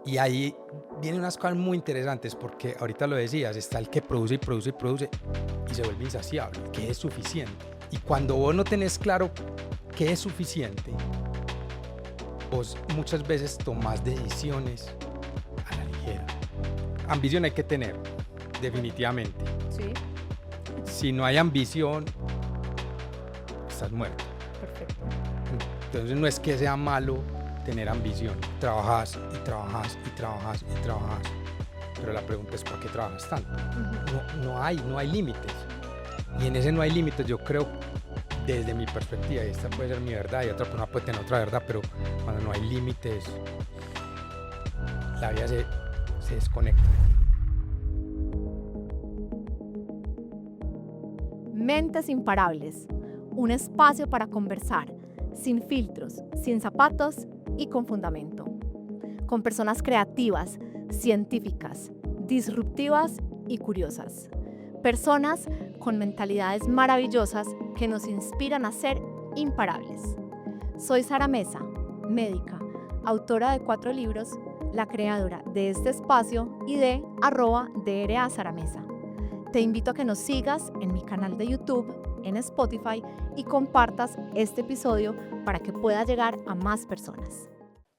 Y ahí vienen unas cosas muy interesantes porque ahorita lo decías, está el que produce y produce y produce y se vuelve insaciable, que es suficiente. Y cuando vos no tenés claro qué es suficiente, vos muchas veces tomás decisiones a la ligera. Ambición hay que tener, definitivamente. Sí, Si no hay ambición, estás muerto. perfecto. Entonces no es que sea malo tener ambición. Trabajas y trabajas y trabajas y trabajas. Pero la pregunta es ¿para qué trabajas tanto? No hay límites. Y en ese no hay límites yo creo, desde mi perspectiva, y esta puede ser mi verdad y otra persona puede tener otra verdad, pero cuando no hay límites, la vida se desconecta. Mentes Imparables, un espacio para conversar, sin filtros, sin zapatos y con fundamento. Con personas creativas, científicas, disruptivas y curiosas. Personas con mentalidades maravillosas que nos inspiran a ser imparables. Soy Sara Mesa, médica, autora de 4 libros, la creadora de este espacio y de @DRA Sara Mesa. Te invito a que nos sigas en mi canal de YouTube, en Spotify y compartas este episodio para que pueda llegar a más personas.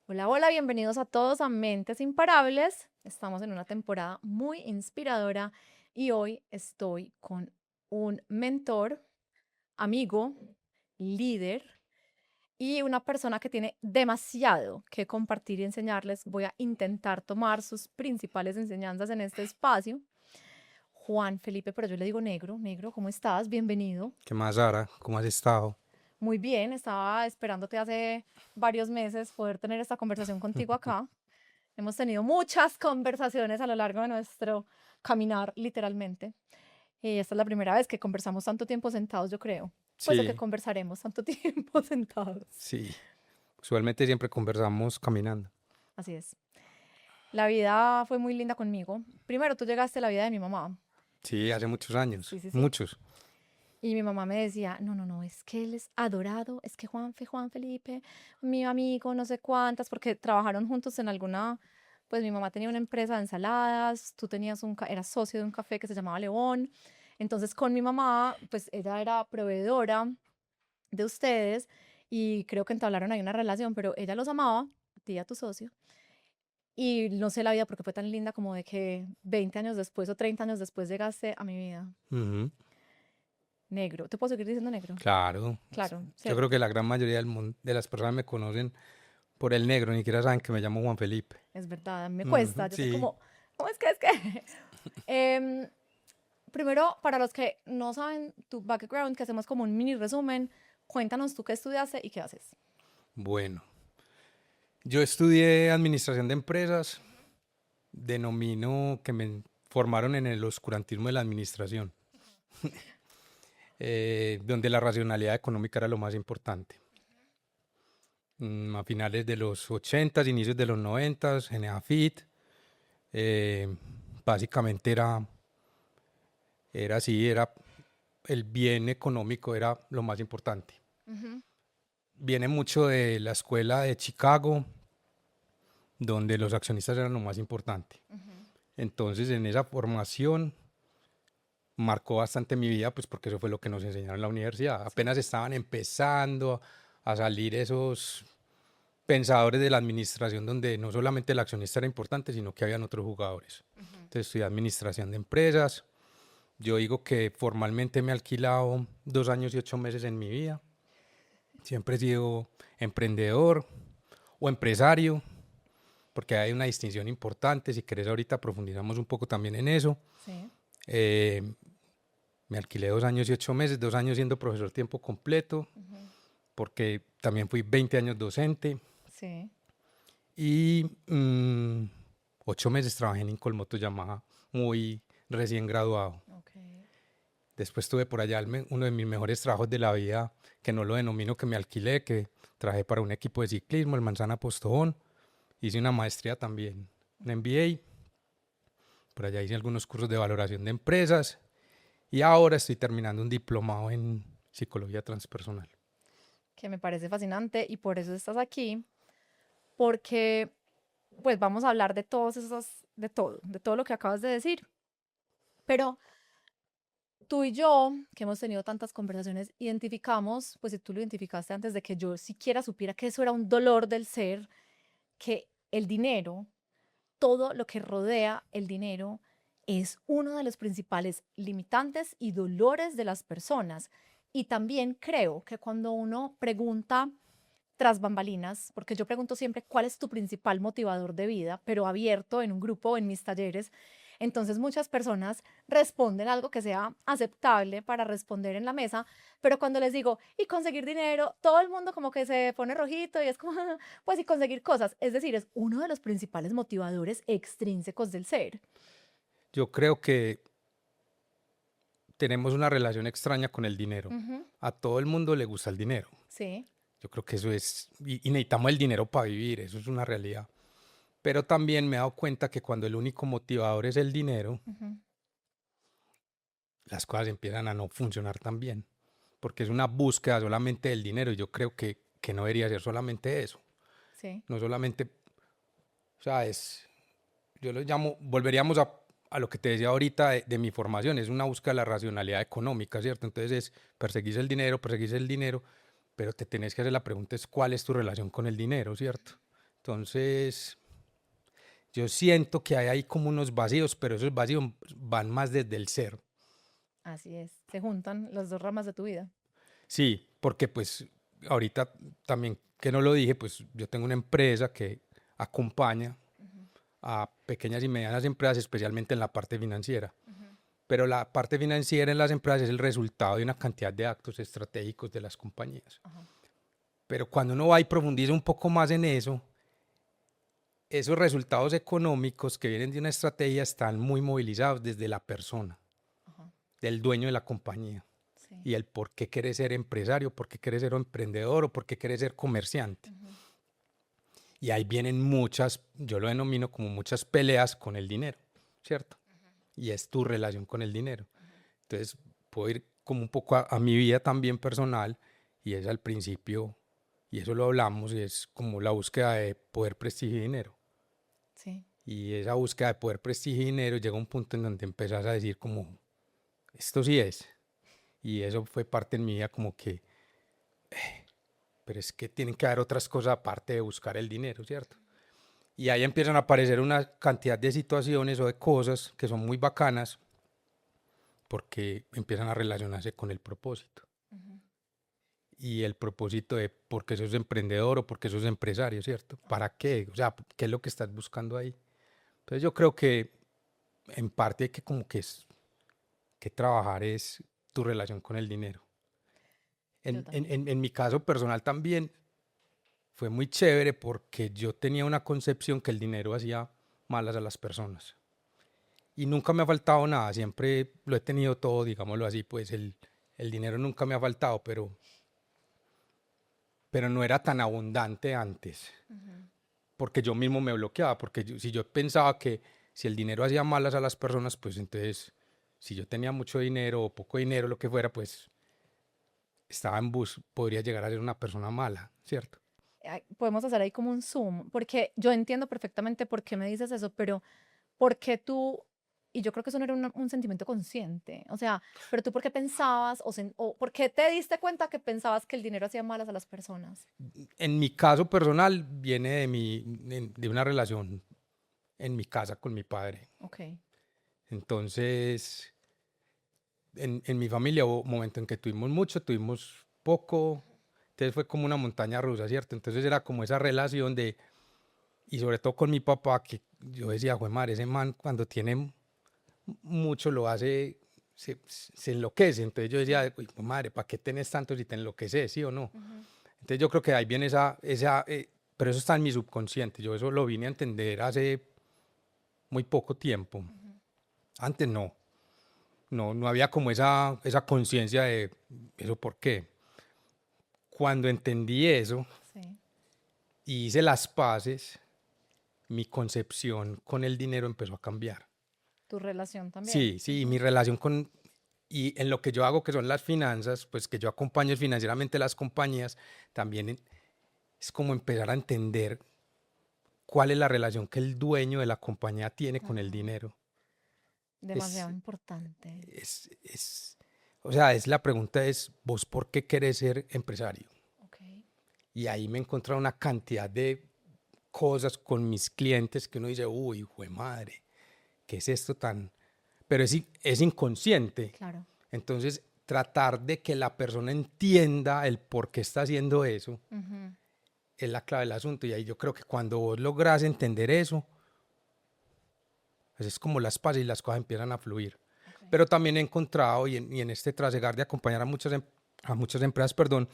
Hola, hola, bienvenidos a todos a Mentes Imparables. Estamos en una temporada muy inspiradora y hoy estoy con un mentor, amigo, líder y una persona que tiene demasiado que compartir y enseñarles. Voy a intentar tomar sus principales enseñanzas en este espacio. Juan Felipe, pero yo le digo Negro. Negro, ¿cómo estás? Bienvenido. ¿Qué más, Sara? ¿Cómo has estado? Muy bien, estaba esperándote hace varios meses poder tener esta conversación contigo acá. Hemos tenido muchas conversaciones a lo largo de nuestro caminar, literalmente. Y esta es la primera vez que conversamos tanto tiempo sentados, yo creo. Pues o que Sí, conversaremos tanto tiempo sentados. sí. Usualmente siempre conversamos caminando. Así es. La vida fue muy linda conmigo. Primero, tú llegaste a la vida de mi mamá. Sí, hace muchos años. Sí, sí, sí. Muchos. Y mi mamá me decía, no, no, no, es que él es adorado, es que Juan Felipe, mi amigo, no sé cuántas, porque trabajaron juntos en alguna, pues mi mamá tenía una empresa de ensaladas, tú tenías eras socio de un café que se llamaba León, entonces con mi mamá, pues ella era proveedora de ustedes y creo que entablaron ahí una relación, pero ella los amaba, a ti y a tu socio, y no sé la vida porque fue tan linda como de que 20 años después o 30 años después llegaste a mi vida. Ujú. Negro, ¿te puedo seguir diciendo negro? Claro. Claro, Yo ¿cierto? creo que la gran mayoría de las personas me conocen por el negro, ni siquiera saben que me llamo Juan Felipe. Es verdad, a mí me cuesta. Ujú, Yo soy sí. como, ¿cómo es que es que? Em, Primero, para los que no saben tu background, que hacemos como un mini resumen, cuéntanos tú qué estudiaste y qué haces. Bueno, yo estudié administración de empresas, denomino que me formaron en el oscurantismo de la administración, donde la racionalidad económica era lo más importante. A finales de los 80, inicios de los 90, en EAFIT, eh, básicamente era así, era el bien económico era lo más importante. Ujú, Viene mucho de la escuela de Chicago, donde los accionistas eran lo más importante. ujú. Entonces, en esa formación marcó bastante mi vida, pues porque eso fue lo que nos enseñaron en la universidad. Sí, Apenas estaban empezando a salir esos pensadores de la administración donde no solamente el accionista era importante, sino que habían otros jugadores. ujú. Entonces, estudié administración de empresas. Yo digo que formalmente me he alquilado 2 años y 8 meses en mi vida. Siempre he sido emprendedor o empresario, porque hay una distinción importante. Si querés, ahorita profundizamos un poco también en eso. Sí, Eh, Me alquilé 2 años y 8 meses, 2 años siendo profesor tiempo completo, ujú. porque también fui 20 años docente. Sí, Y 8 meses trabajé en Incolmoto Yamaha, muy recién graduado. ok. Después tuve por allá uno de mis mejores trabajos de la vida, que no lo denomino que me alquilé, que trabajé para un equipo de ciclismo, el Manzana Postobón. Hice una maestría también, un MBA. Por allá hice algunos cursos de valoración de empresas. Y ahora estoy terminando un diplomado en psicología transpersonal. Que me parece fascinante y por eso estás aquí, porque pues vamos a hablar de de todo lo que acabas de decir. Pero tú y yo, que hemos tenido tantas conversaciones, identificamos, pues si tú lo identificaste antes de que yo siquiera supiera que eso era un dolor del ser, que el dinero, todo lo que rodea el dinero, es uno de los principales limitantes y dolores de las personas. Y también creo que cuando uno pregunta tras bambalinas, porque yo pregunto siempre cuál es tu principal motivador de vida, pero abierto en un grupo o en mis talleres, entonces muchas personas responden algo que sea aceptable para responder en la mesa, pero cuando les digo, y conseguir dinero, todo el mundo como que se pone rojito y es como, pues y conseguir cosas, es decir, es uno de los principales motivadores extrínsecos del ser. Yo creo que tenemos una relación extraña con el dinero. Ujú, A todo el mundo le gusta el dinero. sí, Yo creo que eso es, y necesitamos el dinero para vivir, eso es una realidad. Pero también me he dado cuenta que cuando el único motivador es el dinero, ujú, las cosas empiezan a no funcionar tan bien, porque es una búsqueda solamente del dinero y yo creo que no debería ser solamente eso, sí, no solamente, o sea, yo lo llamo, volveríamos a lo que te decía ahorita de mi formación, es una búsqueda de la racionalidad económica, ¿cierto? Entonces es perseguís el dinero, pero te tenés que hacer la pregunta es cuál es tu relación con el dinero, ¿cierto? Entonces, yo siento que hay ahí como unos vacíos, pero esos vacíos van más desde el ser. así es. Se juntan las dos ramas de tu vida. Sí, porque pues ahorita también que no lo dije, pues yo tengo una empresa que acompaña Ujú, a pequeñas y medianas empresas, especialmente en la parte financiera. ujú, Pero la parte financiera en las empresas es el resultado de una cantidad de actos estratégicos de las compañías. ajá, Pero cuando uno va y profundiza un poco más en eso, esos resultados económicos que vienen de una estrategia están muy movilizados desde la persona, ajá, del dueño de la compañía. sí. Y el por qué quiere ser empresario, por qué quiere ser emprendedor o por qué quiere ser comerciante. Ujú, Y ahí vienen muchas, yo lo denomino como muchas peleas con el dinero, ¿cierto? Y es tu relación con el dinero. Entonces, puedo ir como un poco a mi vida también personal y es al principio, y eso lo hablamos, y es como la búsqueda de poder, prestigio y dinero. sí, Y esa búsqueda de poder, prestigio y dinero llega a un punto en donde empezás a decir como, esto sí es. Y eso fue parte en mi vida como que, pero es que tienen que haber otras cosas aparte de buscar el dinero, ¿cierto? Y ahí empiezan a aparecer una cantidad de situaciones o de cosas que son muy bacanas porque empiezan a relacionarse con el propósito. ujú, Y el propósito de por qué sos emprendedor o por qué sos empresario, ¿cierto? ¿Para qué? O sea, ¿qué es lo que estás buscando ahí? Entonces yo creo que en parte hay que como que trabajar es tu relación con el dinero. yo también. En mi caso personal también fue muy chévere porque yo tenía una concepción que el dinero hacía malas a las personas. Y nunca me ha faltado nada, siempre lo he tenido todo, digámoslo así, pues el dinero nunca me ha faltado, pero no era tan abundante antes, Ujú, porque yo mismo me bloqueaba, porque si yo pensaba que si el dinero hacía malas a las personas, pues entonces, si yo tenía mucho dinero o poco dinero, lo que fuera, pues estaba en bus, podría llegar a ser una persona mala, ¿cierto? podemos hacer ahí como un zoom, porque yo entiendo perfectamente por qué me dices eso, pero ¿por qué tú, y yo creo que eso no era un sentimiento consciente, o sea, pero tú por qué pensabas o por qué te diste cuenta que pensabas que el dinero hacía malas a las personas? En mi caso personal, viene de una relación en mi casa con mi padre. Ok, Entonces, en mi familia hubo un momento en que tuvimos mucho, tuvimos poco, entonces fue como una montaña rusa, ¿cierto? Entonces era como esa relación de, y sobre todo con mi papá, que yo decía, jue madre, ese man cuando tiene mucho lo hace, se enloquece, entonces yo decía, uy, jue madre, ¿para qué tenés tanto si te enloqueces, sí o no? ujú, Entonces yo creo que ahí viene pero eso está en mi subconsciente, yo eso lo vine a entender hace muy poco tiempo, ujú, antes no había como esa conciencia de eso por qué. Cuando entendí eso sí, y hice las paces, mi concepción con el dinero empezó a cambiar. tu relación también. Sí, sí, mi Ujú, relación y en lo que yo hago, que son las finanzas, pues que yo acompaño financieramente las compañías, también es como empezar a entender cuál es la relación que el dueño de la compañía tiene con el dinero. Demasiado Es, importante. o sea, la pregunta es, ¿vos por qué querés ser empresario? Ok. Y ahí me he encontrado una cantidad de cosas con mis clientes que uno dice, uy, jue madre, ¿qué es esto tan...? Pero es inconsciente. Claro. Entonces, tratar de que la persona entienda el por qué está haciendo eso es la clave del asunto. Y ahí yo creo que cuando vos logras entender eso, pues es como las pasas y las cosas empiezan a fluir. Okay. Pero también he encontrado, y en este trasegar de acompañar a muchas empresas, perdón,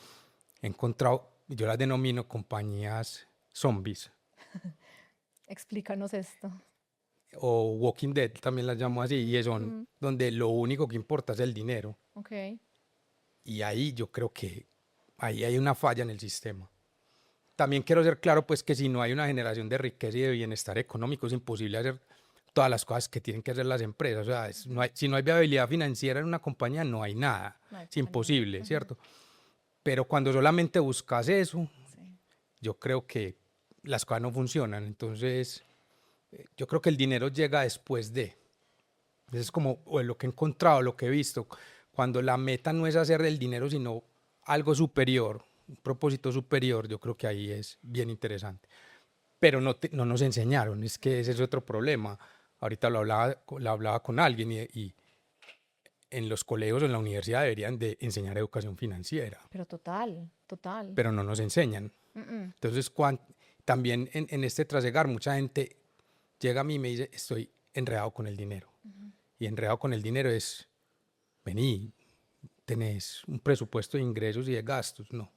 he encontrado, yo las denomino compañías zombies. Explícanos esto. O Walking Dead, también las llamo así, y son donde lo único que importa es el dinero. Okay. Y ahí yo creo que ahí hay una falla en el sistema. También quiero ser claro, pues, que si no hay una generación de riqueza y de bienestar económico, es imposible hacer todas las cosas que tienen que hacer las empresas. O sea, si no hay viabilidad financiera en una compañía, no hay nada. No hay Es imposible, compañía. ¿cierto? Pero cuando solamente buscas eso, Sí. yo creo que las cosas no funcionan. Entonces, yo creo que el dinero llega después de. Es como lo que he encontrado, lo que he visto. Cuando la meta no es hacer del dinero, sino algo superior, un propósito superior, yo creo que ahí es bien interesante. Pero no nos enseñaron, es que ese es otro problema. Ahorita lo hablaba con alguien y en los colegios o en la universidad deberían de enseñar educación financiera, Pero total. pero no nos enseñan. Entonces, también en este trasegar, mucha gente llega a mí y me dice, estoy enredado con el dinero. Y enredado con el dinero es, vení, tenés un presupuesto de ingresos y de gastos, no.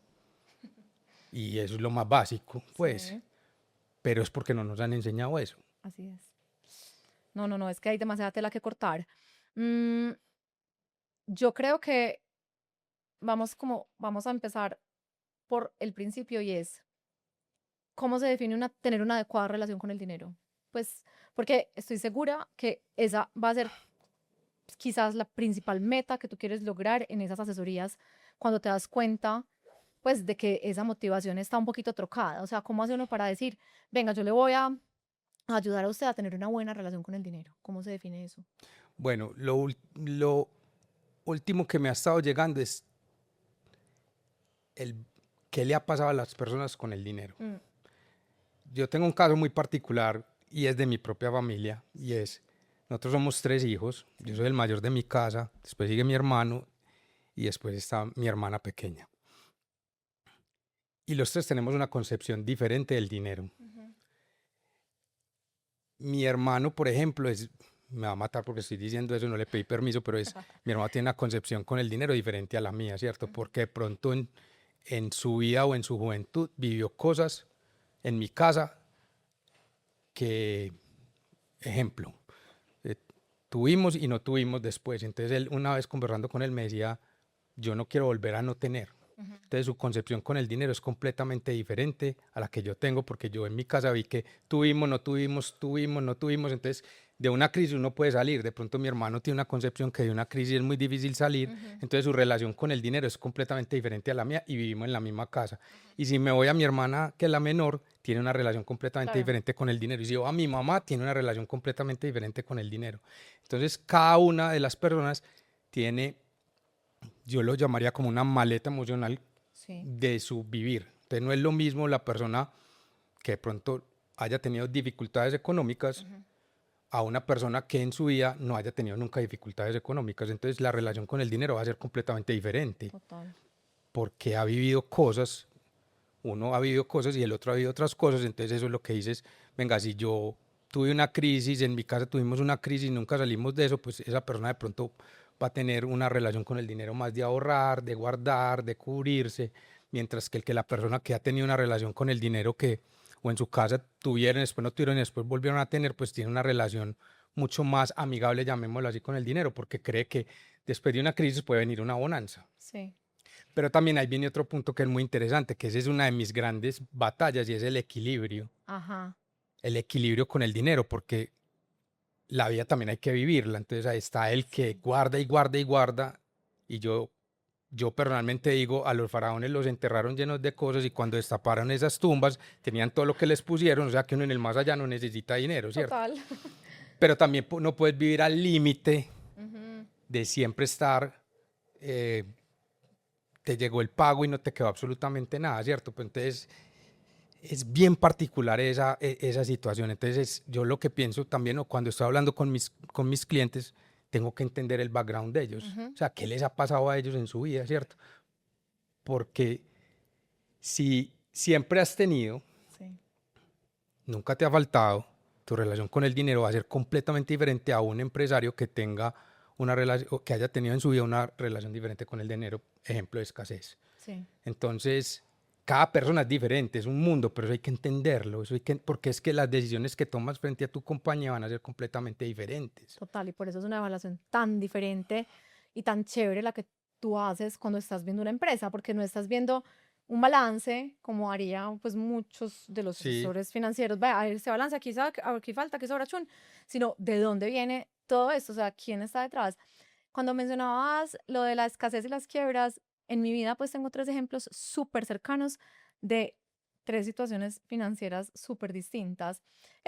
Y eso es lo más básico, pues. Sí. Pero es porque no nos han enseñado eso. Así es. No, es que hay demasiada tela que cortar. Yo creo que vamos a empezar por el principio y es, ¿cómo se define tener una adecuada relación con el dinero? Pues, porque estoy segura que esa va a ser quizás la principal meta que tú quieres lograr en esas asesorías cuando te das cuenta, pues, de que esa motivación está un poquito trocada. O sea, ¿cómo hace uno para decir, venga, yo le voy a ayudar a usted a tener una buena relación con el dinero? ¿Cómo se define eso? Bueno, lo último que me ha estado llegando es qué le ha pasado a las personas con el dinero. Yo tengo un caso muy particular y es de mi propia familia y es, nosotros somos 3 hijos, yo soy el mayor de mi casa, después sigue mi hermano y después está mi hermana pequeña. Y los 3 tenemos una concepción diferente del dinero. Mi hermano, por ejemplo, me va a matar porque estoy diciendo eso, no le pedí permiso, pero mi hermano tiene una concepción con el dinero diferente a la mía, ¿cierto? Porque de pronto en su vida o en su juventud vivió cosas en mi casa que, ejemplo, tuvimos y no tuvimos después. Entonces él, una vez conversando con él, me decía, yo no quiero volver a no tener. Entonces su concepción con el dinero es completamente diferente a la que yo tengo, porque yo en mi casa vi que tuvimos, no tuvimos, tuvimos, no tuvimos. Entonces de una crisis uno puede salir. De pronto mi hermano tiene una concepción que de una crisis es muy difícil salir. Entonces su relación con el dinero es completamente diferente a la mía y vivimos en la misma casa. Y si me voy a mi hermana, que es la menor, tiene una relación completamente diferente con el dinero. Y si yo a mi mamá, tiene una relación completamente diferente con el dinero. Entonces cada una de las personas tiene, yo lo llamaría como una maleta emocional de su vivir. Entonces no es lo mismo la persona que de pronto haya tenido dificultades económicas a una persona que en su vida no haya tenido nunca dificultades económicas. Entonces la relación con el dinero va a ser completamente diferente. Total. Porque ha vivido cosas, uno ha vivido cosas y el otro ha vivido otras cosas. Entonces eso es lo que dices, venga, si yo tuve una crisis, en mi casa tuvimos una crisis y nunca salimos de eso, pues esa persona de pronto va a tener una relación con el dinero más de ahorrar, de guardar, de cubrirse, mientras que la persona que ha tenido una relación con el dinero que o en su casa tuvieron, después no tuvieron, después volvieron a tener, pues tiene una relación mucho más amigable, llamémoslo así, con el dinero, porque cree que después de una crisis puede venir una bonanza. Sí. Pero también ahí viene otro punto que es muy interesante, que esa es una de mis grandes batallas y es el equilibrio. Ajá. El equilibrio con el dinero, porque la vida también hay que vivirla. Entonces ahí está el que guarda y guarda y guarda. Y yo yo personalmente digo, a los faraones los enterraron llenos de cosas y cuando destaparon esas tumbas tenían todo lo que les pusieron, o sea que uno en el más allá no necesita dinero, ¿cierto? Total. Pero también no puedes vivir al límite Ujú. de siempre estar, te llegó el pago y no te quedó absolutamente nada, ¿cierto? Pues entonces es bien particular esa situación. Entonces yo lo que pienso también, o cuando estoy hablando con mis clientes, tengo que entender el background de ellos. Ujú. O sea, qué les ha pasado a ellos en su vida, ¿cierto? Porque si siempre has tenido, Sí. nunca te ha faltado, tu relación con el dinero va a ser completamente diferente a un empresario que tenga una relación, o que haya tenido en su vida una relación diferente con el dinero, ejemplo de escasez. Sí. Entonces, cada persona es diferente, es un mundo, pero eso hay que entenderlo, porque es que las decisiones que tomas frente a tu compañía van a ser completamente diferentes. Total, y por eso es una evaluación tan diferente y tan chévere la que tú haces cuando estás viendo una empresa, porque no estás viendo un balance como haría pues muchos de los Sí. asesores financieros, vea, a ver, ese balance aquí falta, aquí sobra chun, sino de dónde viene todo esto, o sea, quién está detrás. Cuando mencionabas lo de la escasez y las quiebras, en mi vida pues tengo 3 ejemplos súper cercanos de 3 situaciones financieras súper distintas,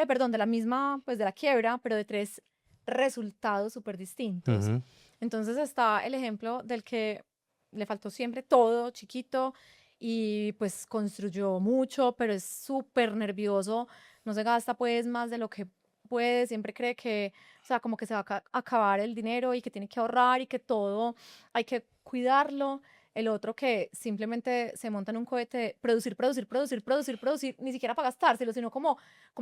perdón, de la misma, pues de la quiebra, pero de 3 resultados súper distintos. Ujú. Entonces está el ejemplo del que le faltó siempre todo, chiquito, y pues construyó mucho, pero es súper nervioso, no se gasta pues más de lo que puede, siempre cree que, o sea, como que se va a acabar el dinero y que tiene que ahorrar y que todo hay que cuidarlo. El otro que simplemente se monta en un cohete de producir, producir, producir, producir, producir, ni siquiera para gastárselo, sino como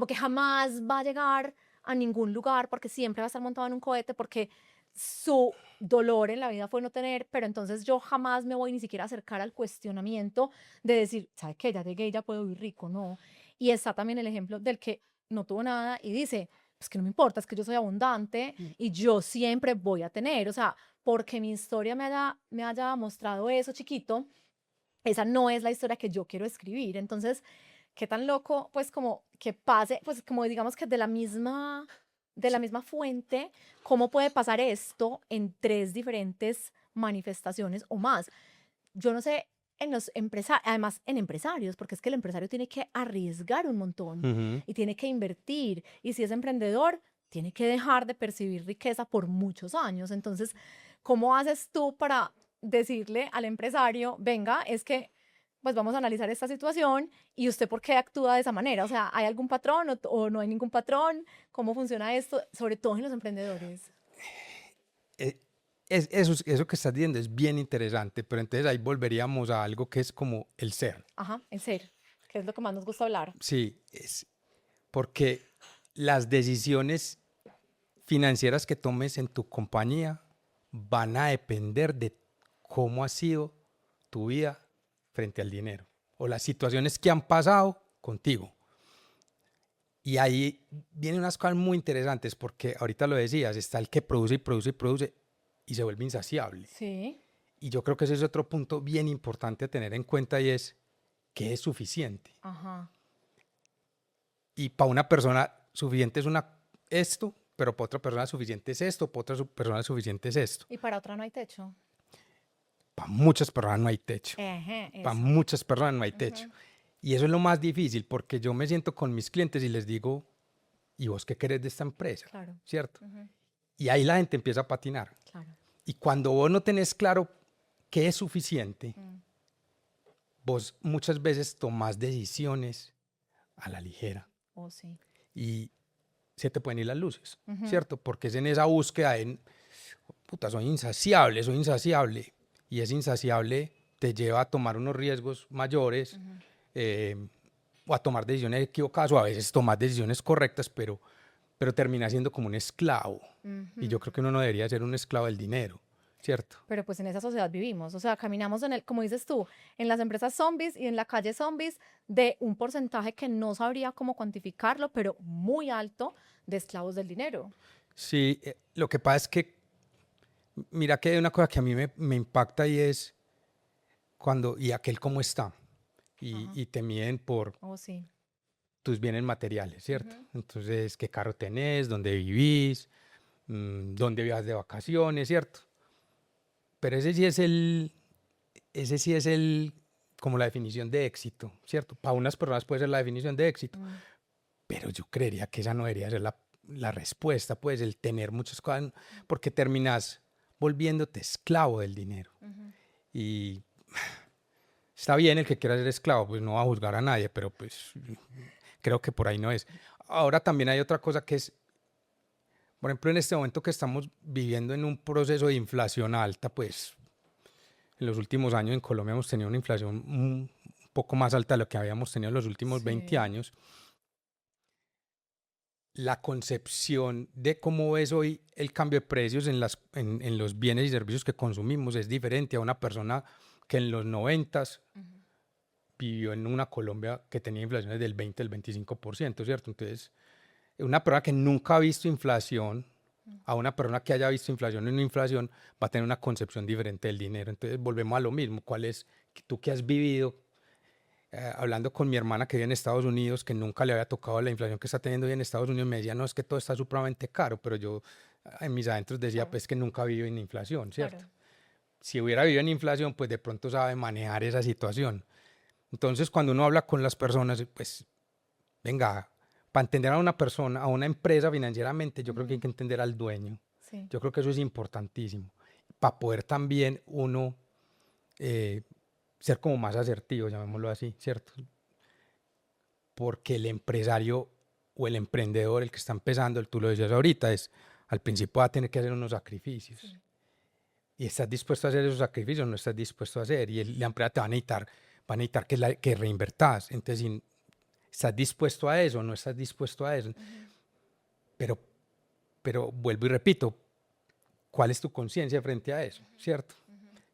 que jamás va a llegar a ningún lugar porque siempre va a estar montado en un cohete porque su dolor en la vida fue no tener, pero entonces yo jamás me voy ni siquiera a acercar al cuestionamiento de decir, ¿sabe qué? Ya llegué y ya puedo vivir rico, no. Y está también el ejemplo del que no tuvo nada y dice, pues que no me importa, es que yo soy abundante y yo siempre voy a tener, o sea, porque mi historia me haya mostrado eso chiquito, esa no es la historia que yo quiero escribir. Entonces, qué tan loco, pues como que pase, pues como digamos que de la misma fuente, ¿cómo puede pasar esto en 3 diferentes manifestaciones o más? Yo no sé en los empresarios, además en empresarios, porque es que el empresario tiene que arriesgar un montón Ujú. y tiene que invertir. Y si es emprendedor, tiene que dejar de percibir riqueza por muchos años. Entonces, ¿cómo haces tú para decirle al empresario, venga, es que pues vamos a analizar esta situación y usted por qué actúa de esa manera? O sea, ¿hay algún patrón o no hay ningún patrón? ¿Cómo funciona esto? Sobre todo en los emprendedores. Eh, eso que estás diciendo es bien interesante, pero entonces ahí volveríamos a algo que es como el ser. Ajá, en serio, que es lo que más nos gusta hablar. Sí, es porque las decisiones financieras que tomes en tu compañía van a depender de cómo ha sido tu vida frente al dinero o las situaciones que han pasado contigo. Y ahí vienen unas cosas muy interesantes porque ahorita lo decías, está el que produce y produce y produce y se vuelve insaciable. Sí. Y yo creo que ese es otro punto bien importante a tener en cuenta y es que es suficiente. Ajá. Y para una persona suficiente es esto, pero para otra persona suficiente es esto, para otra persona suficiente es esto. Y para otra no hay techo. Para muchas personas no hay techo. Ejé, Para eso. muchas personas no hay techo. Ujú. Y eso es lo más difícil porque yo me siento con mis clientes y les digo, ¿y vos qué querés de esta empresa? Claro. ¿Cierto? Ujú. Y ahí la gente empieza a patinar. Claro. Y cuando vos no tenés claro qué es suficiente, Mm. vos muchas veces tomás decisiones a la ligera Oh, sí. y se te pueden ir las luces, Ujú. ¿cierto? Porque es en esa búsqueda de, puta, soy insaciable, soy insaciable. Y ese insaciable te lleva a tomar unos riesgos mayores, Ujú. o a tomar decisiones equivocadas, o a veces tomar decisiones correctas, pero termina siendo como un esclavo. Y yo Ujú. creo que uno no debería ser un esclavo del dinero, ¿cierto? Pero pues en esa sociedad vivimos, o sea, caminamos como dices tú, en las empresas zombies y en la calle zombies de un porcentaje que no sabría cómo cuantificarlo, pero muy alto de esclavos del dinero. Sí, lo que pasa es que, mira que hay una cosa que a mí me impacta y es cuando, y aquel cómo está, Ajá. y te miden por Oh, sí. tus bienes materiales, ¿cierto? Ujú. Entonces, qué carro tenés, dónde vivís, dónde vas de vacaciones, ¿cierto? Pero ese sí es ese sí es como la definición de éxito, ¿cierto? Para unas personas puede ser la definición de éxito, pero yo creería que esa no debería ser la respuesta, pues el tener muchas cosas, porque terminas volviéndote esclavo del dinero. Y está bien el que quiera ser esclavo, pues no va a juzgar a nadie, pero pues creo que por ahí no es. Ahora también hay otra cosa que es, por ejemplo, en este momento que estamos viviendo en un proceso de inflación alta, pues en los últimos años en Colombia hemos tenido una inflación un poco más alta de lo que habíamos tenido en los últimos 20 años. La concepción de cómo ves hoy el cambio de precios en los bienes y servicios que consumimos es diferente a una persona que en los 90s vivió en una Colombia que tenía inflaciones del 20, del 25%, ¿cierto? Entonces, una persona que nunca ha visto inflación a una persona que haya visto inflación en una inflación va a tener una concepción diferente del dinero. Entonces, volvemos a lo mismo. ¿Cuál es, tú que has vivido, hablando con mi hermana que vive en Estados Unidos, que nunca le había tocado la inflación que está teniendo hoy en Estados Unidos, me decía, no, es que todo está supremamente caro, pero yo en mis adentros decía, pues que nunca vivido en inflación, ¿cierto? Si hubiera vivido en inflación, pues de pronto sabe manejar esa situación. Entonces, cuando uno habla con las personas, pues, venga, para entender a una persona, a una empresa financieramente, yo creo que hay que entender al dueño. Sí. Yo creo que eso es importantísimo. Para poder también uno ser como más asertivo, llamémoslo así, ¿cierto? Porque el empresario o el emprendedor, el que está empezando, tú lo decías ahorita, al principio va a tener que hacer unos sacrificios. Sí. Y estás dispuesto a hacer esos sacrificios, no estás dispuesto a hacer. Y la empresa te va a necesitar que reinvertas. Entonces, si estás dispuesto a eso, no estás dispuesto a eso. Pero vuelvo y repito, ¿cuál es tu conciencia frente a eso? ¿Cierto?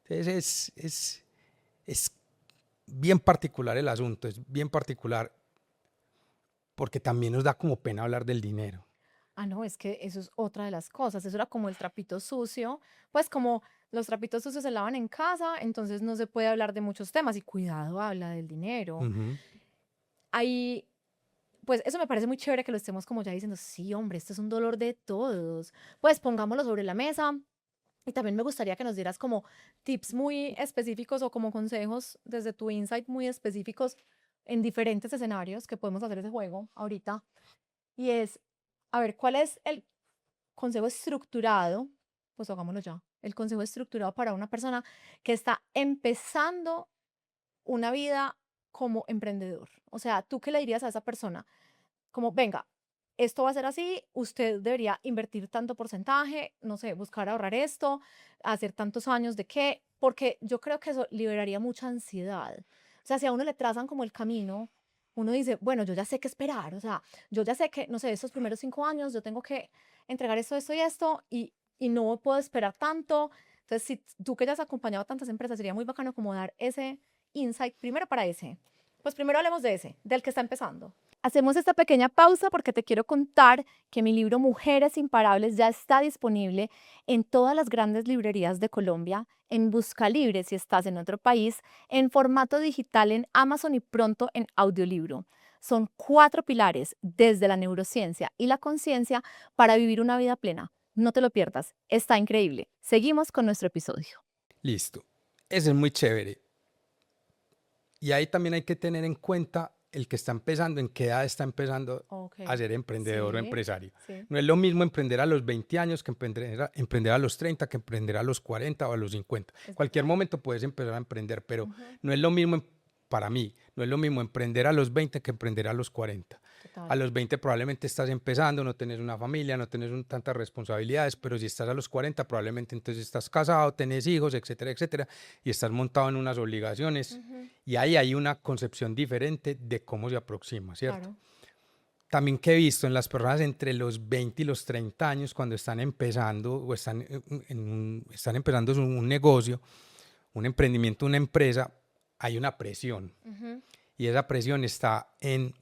Entonces, es bien particular el asunto, es bien particular porque también nos da como pena hablar del dinero. Ah, no, es que eso es otra de las cosas. Eso era como el trapito sucio. Pues como los trapitos sucios se lavan en casa, entonces no se puede hablar de muchos temas. Y cuidado, habla del dinero. Ahí, pues eso me parece muy chévere que lo estemos como ya diciendo, sí, hombre, esto es un dolor de todos. Pues pongámoslo sobre la mesa. Y también me gustaría que nos dieras como tips muy específicos o como consejos desde tu insight muy específicos en diferentes escenarios que podemos hacer ese juego ahorita. Y es, a ver, ¿cuál es el consejo estructurado? Pues hagámoslo ya. El consejo estructurado para una persona que está empezando una vida como emprendedor. O sea, ¿tú qué le dirías a esa persona? Como, venga, esto va a ser así, usted debería invertir tanto porcentaje, no sé, buscar ahorrar esto, hacer tantos años de qué, porque yo creo que eso liberaría mucha ansiedad. O sea, si a uno le trazan como el camino, uno dice, bueno, yo ya sé qué esperar, o sea, yo ya sé que, no sé, estos primeros 5 años yo tengo que entregar esto y esto, y no puedo esperar tanto. Entonces, si tú que ya has acompañado a tantas empresas, sería muy bacano como dar ese insight primero para ese. Pues primero hablemos de ese, del que está empezando. Hacemos esta pequeña pausa porque te quiero contar que mi libro Mujeres Imparables ya está disponible en todas las grandes librerías de Colombia, en Buscalibre si estás en otro país, en formato digital en Amazon y pronto en audiolibro. Son 4 pilares desde la neurociencia y la conciencia para vivir una vida plena. No te lo pierdas, está increíble. Seguimos con nuestro episodio. Listo, ese es muy chévere. Y ahí también hay que tener en cuenta el que está empezando, en qué edad está empezando a ser emprendedor o empresario. Sí. No es lo mismo emprender a los 20 años que emprender a los 30, que emprender a los 40 o a los 50. En cualquier momento puedes empezar a emprender, pero no es lo mismo, para mí, no es lo mismo emprender a los 20 que emprender a los 40. Total. A los 20 probablemente estás empezando, no tienes una familia, no tienes tantas responsabilidades, pero si estás a los 40 probablemente entonces estás casado, tienes hijos, etcétera, etcétera, y estás montado en unas obligaciones. Y ahí hay una concepción diferente de cómo se aproxima, ¿cierto? Claro. También que he visto en las personas entre los 20 y los 30 años, cuando están empezando o están empezando un negocio, un emprendimiento, una empresa, hay una presión. Y esa presión está en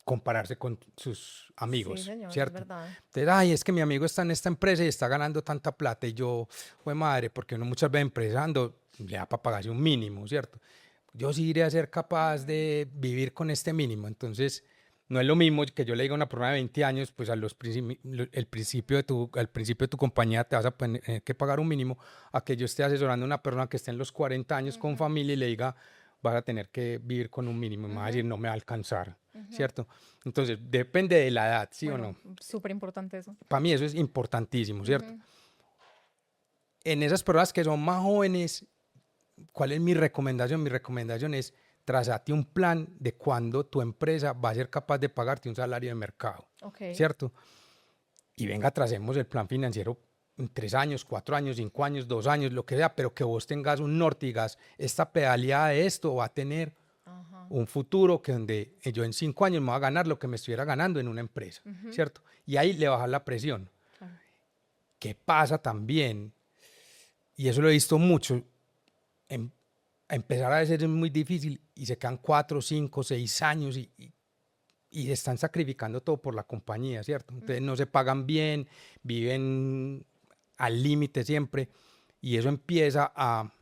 compararse con sus amigos, sí, señor, ¿cierto? Es verdad. Entonces, ay, es que mi amigo está en esta empresa y está ganando tanta plata y yo, pues madre, porque uno muchas veces empezando le da para pagarse un mínimo, ¿cierto? Yo sí iré a ser capaz de vivir con este mínimo. Entonces, No es lo mismo que yo le diga a una persona de 20 años, pues al principio de tu compañía te vas a tener que pagar un mínimo, a que yo esté asesorando a una persona que esté en los 40 años con familia y le diga, vas a tener que vivir con un mínimo, y me va a decir, no me va a alcanzar, ¿cierto? Entonces, depende de la edad, ¿sí o no? Súper importante eso. Para mí eso es importantísimo, ¿cierto? En esas personas que son más jóvenes, ¿cuál es mi recomendación? Mi recomendación es trazate un plan de cuándo tu empresa va a ser capaz de pagarte un salario de mercado, ¿cierto? Y venga, tracemos el plan financiero en 3 años, 4 años, 5 años, 2 años, lo que sea, pero que vos tengas un norte y digas, esta pedaleada de esto va a tener un futuro que donde yo en 5 años me voy a ganar lo que me estuviera ganando en una empresa, ¿cierto? Y ahí le bajas la presión. Claro. ¿Qué pasa también? Y eso lo he visto mucho, empezar a veces es muy difícil y se quedan 4, 5, 6 años y están sacrificando todo por la compañía, ¿cierto? Entonces no se pagan bien, viven al límite siempre y eso empieza a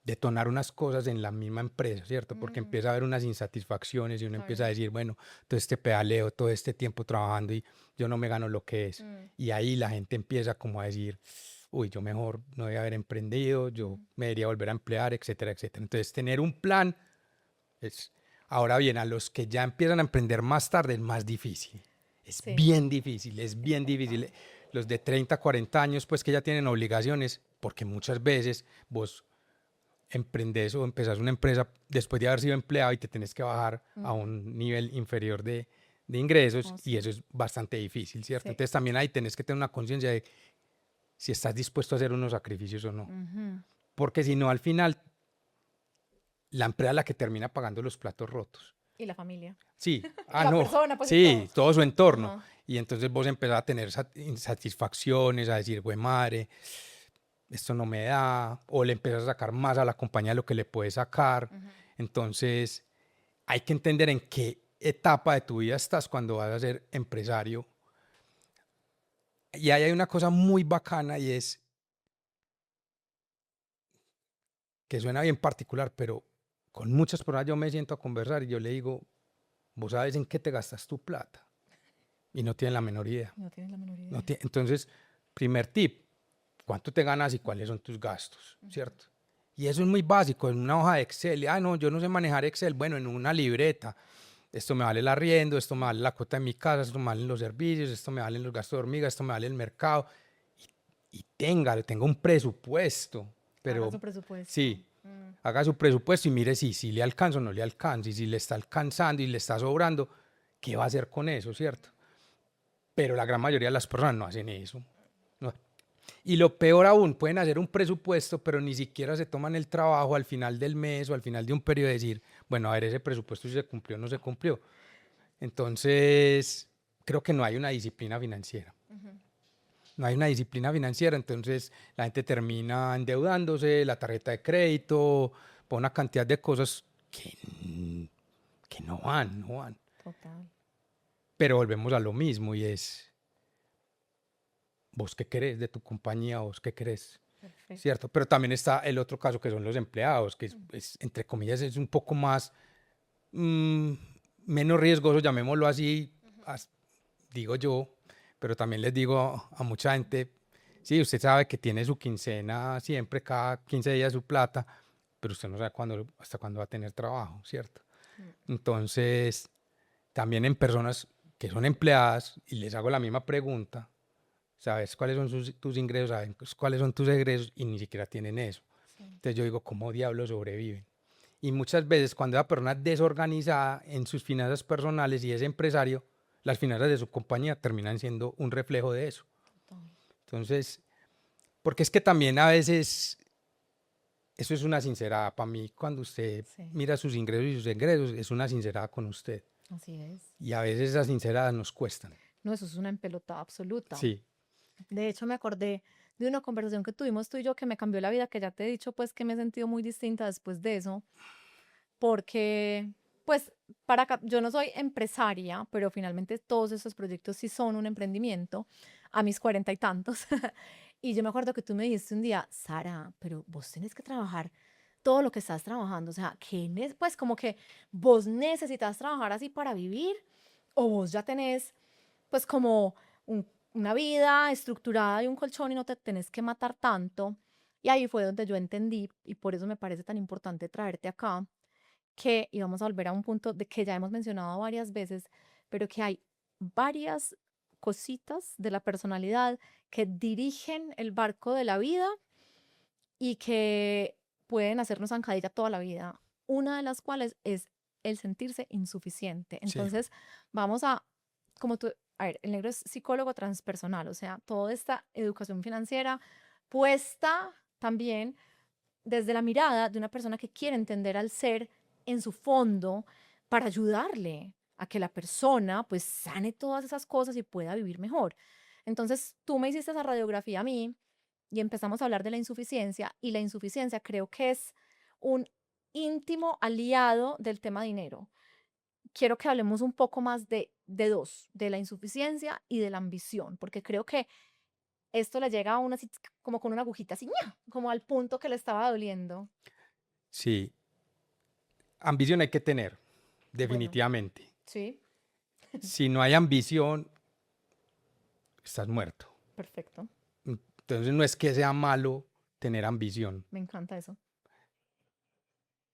detonar unas cosas en la misma empresa, ¿cierto? Porque empieza a haber unas insatisfacciones y uno empieza a decir, bueno, todo este pedaleo, todo este tiempo trabajando y yo no me gano lo que es. Y ahí la gente empieza como a decir, uy, yo mejor no debía haber emprendido, yo me debería volver a emplear, etcétera, etcétera. Entonces, tener un plan es... Ahora bien, a los que ya empiezan a emprender más tarde es más difícil. Es bien difícil, es bien difícil. Los de 30, 40 años, pues que ya tienen obligaciones, porque muchas veces vos emprendes o empezás una empresa después de haber sido empleado y te tenés que bajar a un nivel inferior de ingresos y eso es bastante difícil, ¿cierto? Entonces también ahí tenés que tener una conciencia de si estás dispuesto a hacer unos sacrificios o no. Porque si no, al final, la empresa es la que termina pagando los platos rotos. Y la familia. Sí, La persona, pues, sí, todo su entorno. Y entonces vos empezás a tener insatisfacciones, a decir, güey, madre, esto no me da, o le empiezas a sacar más a la compañía de lo que le puedes sacar. Entonces, hay que entender en qué etapa de tu vida estás cuando vas a ser empresario. Y ahí hay una cosa muy bacana y es que suena bien particular, pero con muchas personas yo me siento a conversar y yo le digo, vos sabes en qué te gastas tu plata. Y no tienen la menor idea. No tienes la menor idea. Entonces, primer tip, ¿cuánto te ganas y cuáles son tus gastos? ¿Cierto? Y eso es muy básico, en una hoja de Excel. Ah, no, yo no sé manejar Excel. Bueno, en una libreta. Esto me vale el arriendo, esto me vale la cuota de mi casa, esto me valen los servicios, esto me valen los gastos de hormiga, esto me vale el mercado. Y tenga un presupuesto. Pero, haga su presupuesto. Sí, haga su presupuesto y mire si le alcanza o no le alcanza. Y si le está alcanzando y le está sobrando, ¿qué va a hacer con eso, cierto? Pero la gran mayoría de las personas no hacen eso. No. Y lo peor aún, pueden hacer un presupuesto, pero ni siquiera se toman el trabajo al final del mes o al final de un periodo de decir, bueno, a ver ese presupuesto si se cumplió o no se cumplió. Entonces, creo que no hay una disciplina financiera. No hay una disciplina financiera, entonces la gente termina endeudándose, la tarjeta de crédito, por una cantidad de cosas que no van. Total. Pero volvemos a lo mismo y es, ¿vos qué querés de tu compañía? ¿Vos qué querés? Perfecto. ¿Cierto? Pero también está el otro caso que son los empleados, que entre comillas, es un poco más, menos riesgoso, llamémoslo así, digo yo, pero también les digo a mucha gente, sí, usted sabe que tiene su quincena siempre, cada 15 días su plata, pero usted no sabe hasta cuándo va a tener trabajo, ¿cierto? Entonces, también en personas que son empleadas y les hago la misma pregunta, ¿sabes cuáles son tus ingresos? ¿Saben cuáles son tus egresos? Y ni siquiera tienen eso. Entonces yo digo, ¿cómo diablos sobreviven? Y muchas veces cuando la persona es desorganizada en sus finanzas personales y es empresario, las finanzas de su compañía terminan siendo un reflejo de eso. Entonces, porque es que también a veces eso es una sincerada. Para mí, cuando usted mira sus ingresos y sus egresos, es una sincerada con usted. Así es. Y a veces esas sinceradas nos cuestan. No, eso es una empelotada absoluta. Sí. De hecho, me acordé de una conversación que tuvimos tú y yo que me cambió la vida, que ya te he dicho, pues, que me he sentido muy distinta después de eso, porque, pues, yo no soy empresaria, pero finalmente todos esos proyectos sí son un emprendimiento a mis 40 y tantos. Y yo me acuerdo que tú me dijiste un día, Sara, pero vos tenés que trabajar todo lo que estás trabajando. O sea, pues como que vos necesitas trabajar así para vivir o vos ya tenés pues como una vida estructurada y un colchón y no te tenés que matar tanto. Y ahí fue donde yo entendí, y por eso me parece tan importante traerte acá, que íbamos a volver a un punto de que ya hemos mencionado varias veces, pero que hay varias cositas de la personalidad que dirigen el barco de la vida y que pueden hacernos zancadilla toda la vida. Una de las cuales es el sentirse insuficiente. Sí, Entonces, vamos a, como tú, a ver, el negro es psicólogo transpersonal, o sea, toda esta educación financiera puesta también desde la mirada de una persona que quiere entender al ser en su fondo para ayudarle a que la persona pues sane todas esas cosas y pueda vivir mejor. Entonces tú me hiciste esa radiografía a mí y empezamos a hablar de la insuficiencia y la insuficiencia creo que es un íntimo aliado del tema dinero. Quiero que hablemos un poco más de dos, de la insuficiencia y de la ambición, porque creo que esto le llega a uno así como con una agujita así, ¡ña! Como al punto que le estaba doliendo. sí. Ambición hay que tener, Bueno, definitivamente. sí, Si no hay ambición, estás muerto. perfecto. Entonces no es que sea malo tener ambición, Me encanta eso.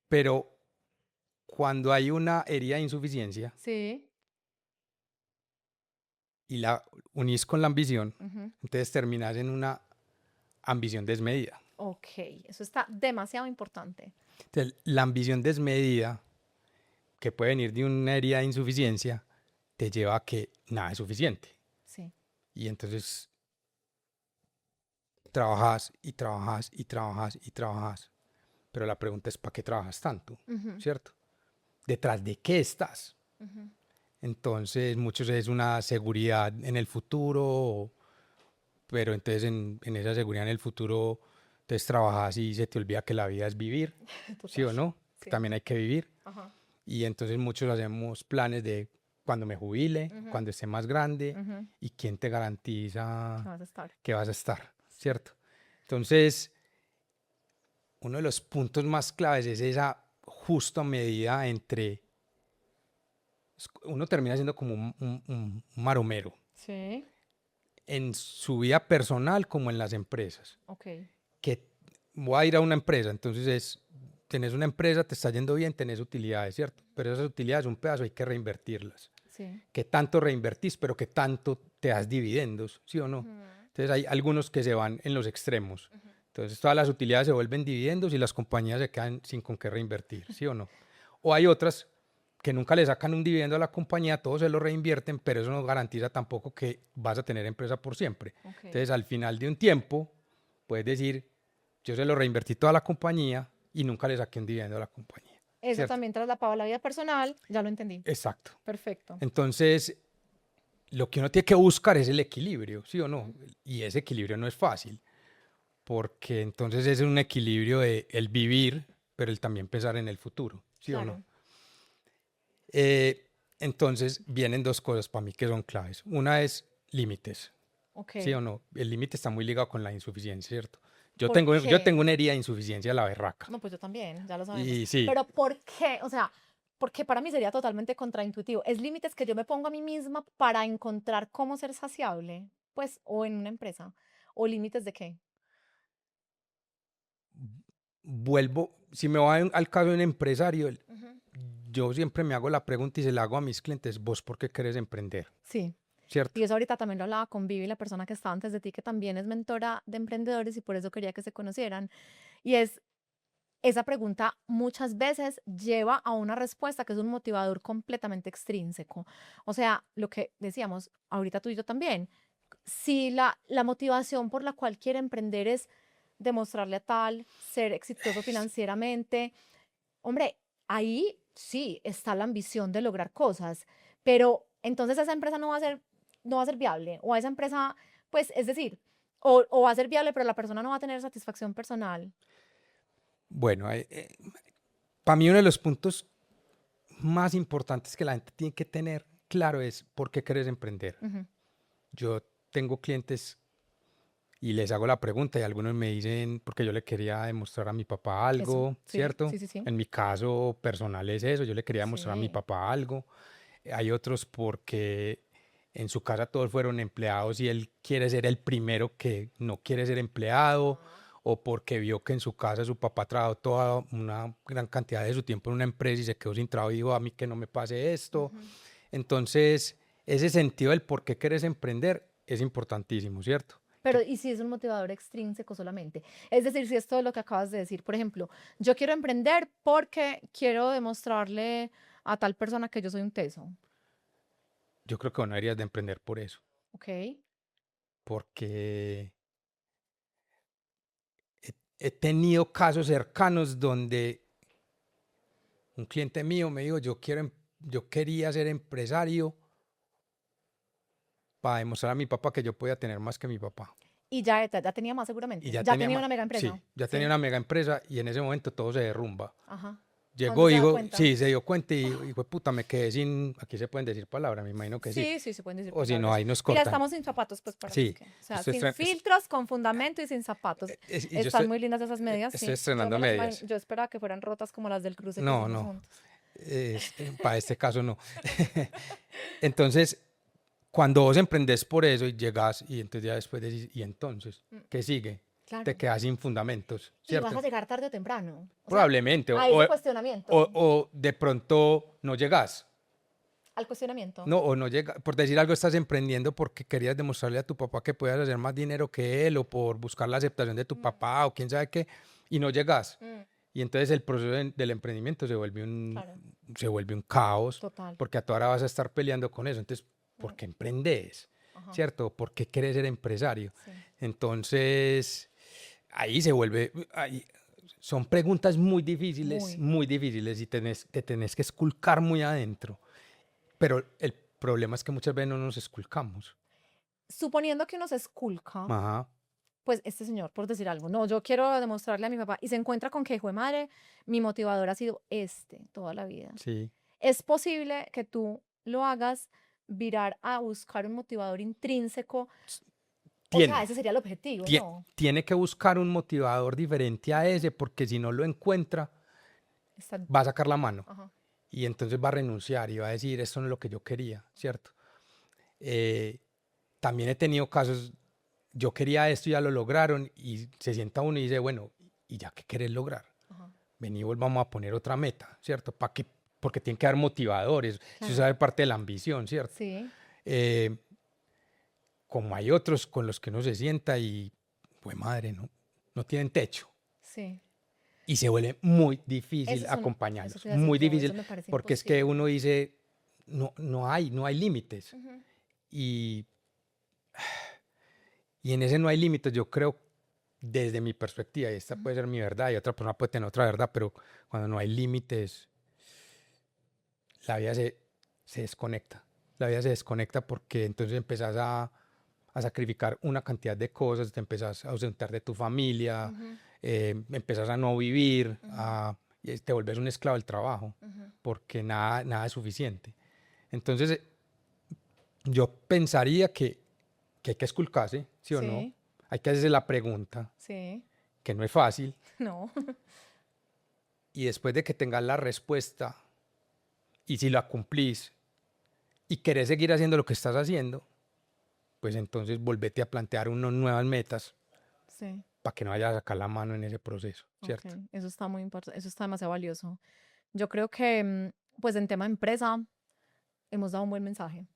pero cuando hay una herida de insuficiencia Sí. y la unís con la ambición, Ujú. entonces terminas en una ambición desmedida. Ok, eso está demasiado importante. Entonces, la ambición desmedida, que puede venir de una herida de insuficiencia, te lleva a que nada es suficiente. Sí. Y entonces trabajas y trabajas y trabajas y trabajas. Pero la pregunta es, ¿para qué trabajas tanto? Ujú, ¿Cierto? ¿Detrás de qué estás? ujú. Entonces, muchos es una seguridad en el futuro, pero entonces en esa seguridad en el futuro, entonces trabajas y se te olvida que la vida es vivir, ¿sí Total. o no? Que Sí. también hay que vivir. Ajá. Y entonces muchos hacemos planes de cuando me jubile, Ujú, cuando esté más grande, ujú. y quién te ¿Qué garantiza vas a estar? que vas a estar, ¿cierto? Entonces, uno de los puntos más claves es esa justa medida entre uno termina siendo como un maromero Sí. en su vida personal como en las empresas. Ok. Que voy a ir a una empresa, entonces tenés una empresa, te está yendo bien, tenés utilidades, ¿cierto? Pero esas utilidades, un pedazo hay que reinvertirlas. Sí. ¿Qué tanto reinvertís, pero qué tanto te das dividendos, sí o no? Ujú, Entonces hay algunos que se van en los extremos. ujú. Entonces todas las utilidades se vuelven dividendos y las compañías se quedan sin con qué reinvertir, ¿sí o no? O hay otras que nunca le sacan un dividendo a la compañía, todos se lo reinvierten, pero eso no garantiza tampoco que vas a tener empresa por siempre. Ok. Entonces al final de un tiempo puedes decir, yo se lo reinvertí toda la compañía y nunca le saqué un dividendo a la compañía, Eso ¿cierto? también traslapado a la vida personal, ya lo entendí. Exacto. Perfecto. Entonces, lo que uno tiene que buscar es el equilibrio, ¿sí o no? Y ese equilibrio no es fácil, porque entonces es un equilibrio de el vivir, pero el también pensar en el futuro, ¿sí o no? Claro. Entonces vienen dos cosas para mí que son claves. Una es límites, Ok. ¿sí o no? El límite está muy ligado con la insuficiencia, ¿cierto? ¿Por Yo qué? tengo una herida de insuficiencia a la berraca. No, pues yo también, ya lo sabemos. Y sí, Pero ¿por qué? O sea, porque para mí sería totalmente contraintuitivo. Es límites que yo me pongo a mí misma para encontrar cómo ser saciable, pues, o en una empresa. ¿O límites de qué? vuelvo, si me voy al caso de un empresario, Ujú. yo siempre me hago la pregunta y se la hago a mis clientes, ¿vos por qué querés emprender? Sí. ¿Cierto? Y eso ahorita también lo hablaba con Vivi, la persona que está antes de ti, que también es mentora de emprendedores y por eso quería que se conocieran. Y es, esa pregunta muchas veces lleva a una respuesta que es un motivador completamente extrínseco. O sea, lo que decíamos ahorita tú y yo también, si la motivación por la cual quiere emprender es demostrarle a tal, ser exitoso financieramente, hombre, ahí sí está la ambición de lograr cosas, pero entonces esa empresa no va a ser viable, o a esa empresa, pues, es decir, o va a ser viable, pero la persona no va a tener satisfacción personal. Bueno, para mí uno de los puntos más importantes que la gente tiene que tener claro es por qué querés emprender. Ujú, Yo tengo clientes y les hago la pregunta y algunos me dicen, porque yo le quería demostrar a mi papá Eso, algo, sí, ¿cierto? sí, sí, sí. En mi caso personal es eso, yo le quería demostrar a mi Sí. papá algo. Hay otros porque en su casa todos fueron empleados y él quiere ser el primero que no quiere ser empleado, o porque vio que en su casa su papá trabajó toda una gran cantidad de su tiempo en una empresa y se quedó sin trabajo y dijo, a mí que no me pase esto. Ujú. Entonces, ese sentido del por qué quieres emprender es importantísimo, ¿cierto? Pero, ¿y si es un motivador extrínseco solamente? Es decir, si es todo lo que acabas de decir, por ejemplo, yo quiero emprender porque quiero demostrarle a tal persona que yo soy un teso, Yo creo que no deberías de emprender por eso, ¿ok? porque he tenido casos cercanos donde un cliente mío me dijo, yo quería ser empresario para demostrar a mi papá que yo podía tener más que mi papá. Y ya tenía más Y seguramente, ya ya tenía tenía más, una mega sí, empresa, ya tenía sí, una mega empresa y en ese momento todo se derrumba. ajá. Cuando Llegó, se da dijo, cuenta. sí, se dio cuenta y fue puta, me quedé sin, aquí se pueden decir palabras, me imagino que sí. Sí, sí, se pueden decir O si no, palabras. ahí nos Mira, cortan. estamos sin zapatos, pues para los Sí, que, o sea, estoy, sin estre- es- filtros, con fundamento y sin zapatos. y yo Están muy lindas esas medias, estoy sí. Yo estrenando me las imagino, medias. yo esperaba que fueran rotas como las del cruce que No, hicimos no, juntos. para este caso no. Entonces, cuando vos emprendés por eso y llegas y entonces ya después decís, ¿y entonces qué sigue? Te Claro. quedas sin fundamentos, Y vas a ¿cierto? llegar tarde o temprano. O sea, Probablemente, a ese cuestionamiento. o de pronto no llegas, Al cuestionamiento. no, o no llegas, por decir algo estás emprendiendo porque querías demostrarle a tu papá que puedes hacer más dinero que él, o por buscar la aceptación de tu papá, o quién sabe qué, y no llegas. Mm, Y entonces el proceso del emprendimiento claro, se vuelve un caos, total. porque a toda hora vas a estar peleando con eso. Entonces, ¿por Mm, qué emprendes? ajá, ¿Cierto? ¿Por qué quieres ser empresario? sí. Entonces, ahí se vuelve, son preguntas Muy. muy difíciles y te tenés que esculcar muy adentro. Pero el problema es que muchas veces no nos esculcamos. Suponiendo que uno se esculca, Ajá, pues este señor, por decir algo, no, yo quiero demostrarle a mi papá y se encuentra con que, hijo de madre, mi motivador ha sido toda la vida. sí. Es posible que tú lo hagas virar a buscar un motivador intrínseco. O sea, Tiene, ese sería el objetivo, tie- ¿no? tiene que buscar un motivador diferente a ese, porque si no lo encuentra, Está- va a sacar la mano ajá. y entonces va a renunciar y va a decir, esto no es lo que yo quería, ¿cierto? Eh, También he tenido casos, yo quería esto y ya lo lograron, y se sienta uno y dice, bueno, ¿y ya qué querés lograr? Ajá. Vení, volvamos a poner otra meta, ¿cierto? Porque tienen que dar motivadores, eso Claro. es parte de la ambición, ¿cierto? Sí, Eh, Como hay otros con los que uno se sienta y, pues madre, no tienen techo. sí. Y se vuelve muy Eso difícil es eso acompañarlos, te iba a decir muy yo, eso difícil, me parece porque es que imposible. uno dice, no hay límites. Ujú, Y, y en ese no hay límites, yo creo, desde mi perspectiva, y esta ujú. puede ser mi verdad y otra persona puede tener otra verdad, pero cuando no hay límites, la vida se desconecta. La vida se desconecta porque entonces empezás a sacrificar una cantidad de cosas, te empezás a ausentar de tu familia, Ujú, empezás a no vivir, ujú, y te vuelves un esclavo del trabajo, ujú. porque nada es suficiente. Entonces, yo pensaría que hay que esculcarse, ¿sí o no? Sí, Hay que hacerse la pregunta, sí, que no es fácil, no. y después de que tengas la respuesta, y si la cumplís, y querés seguir haciendo lo que estás haciendo, pues entonces volvete a plantear unas nuevas metas Sí, para que no vayas a sacar la mano en ese proceso, ok. ¿cierto? Eso está muy importante, eso está demasiado valioso. Yo creo que, pues en tema empresa, hemos dado un buen mensaje,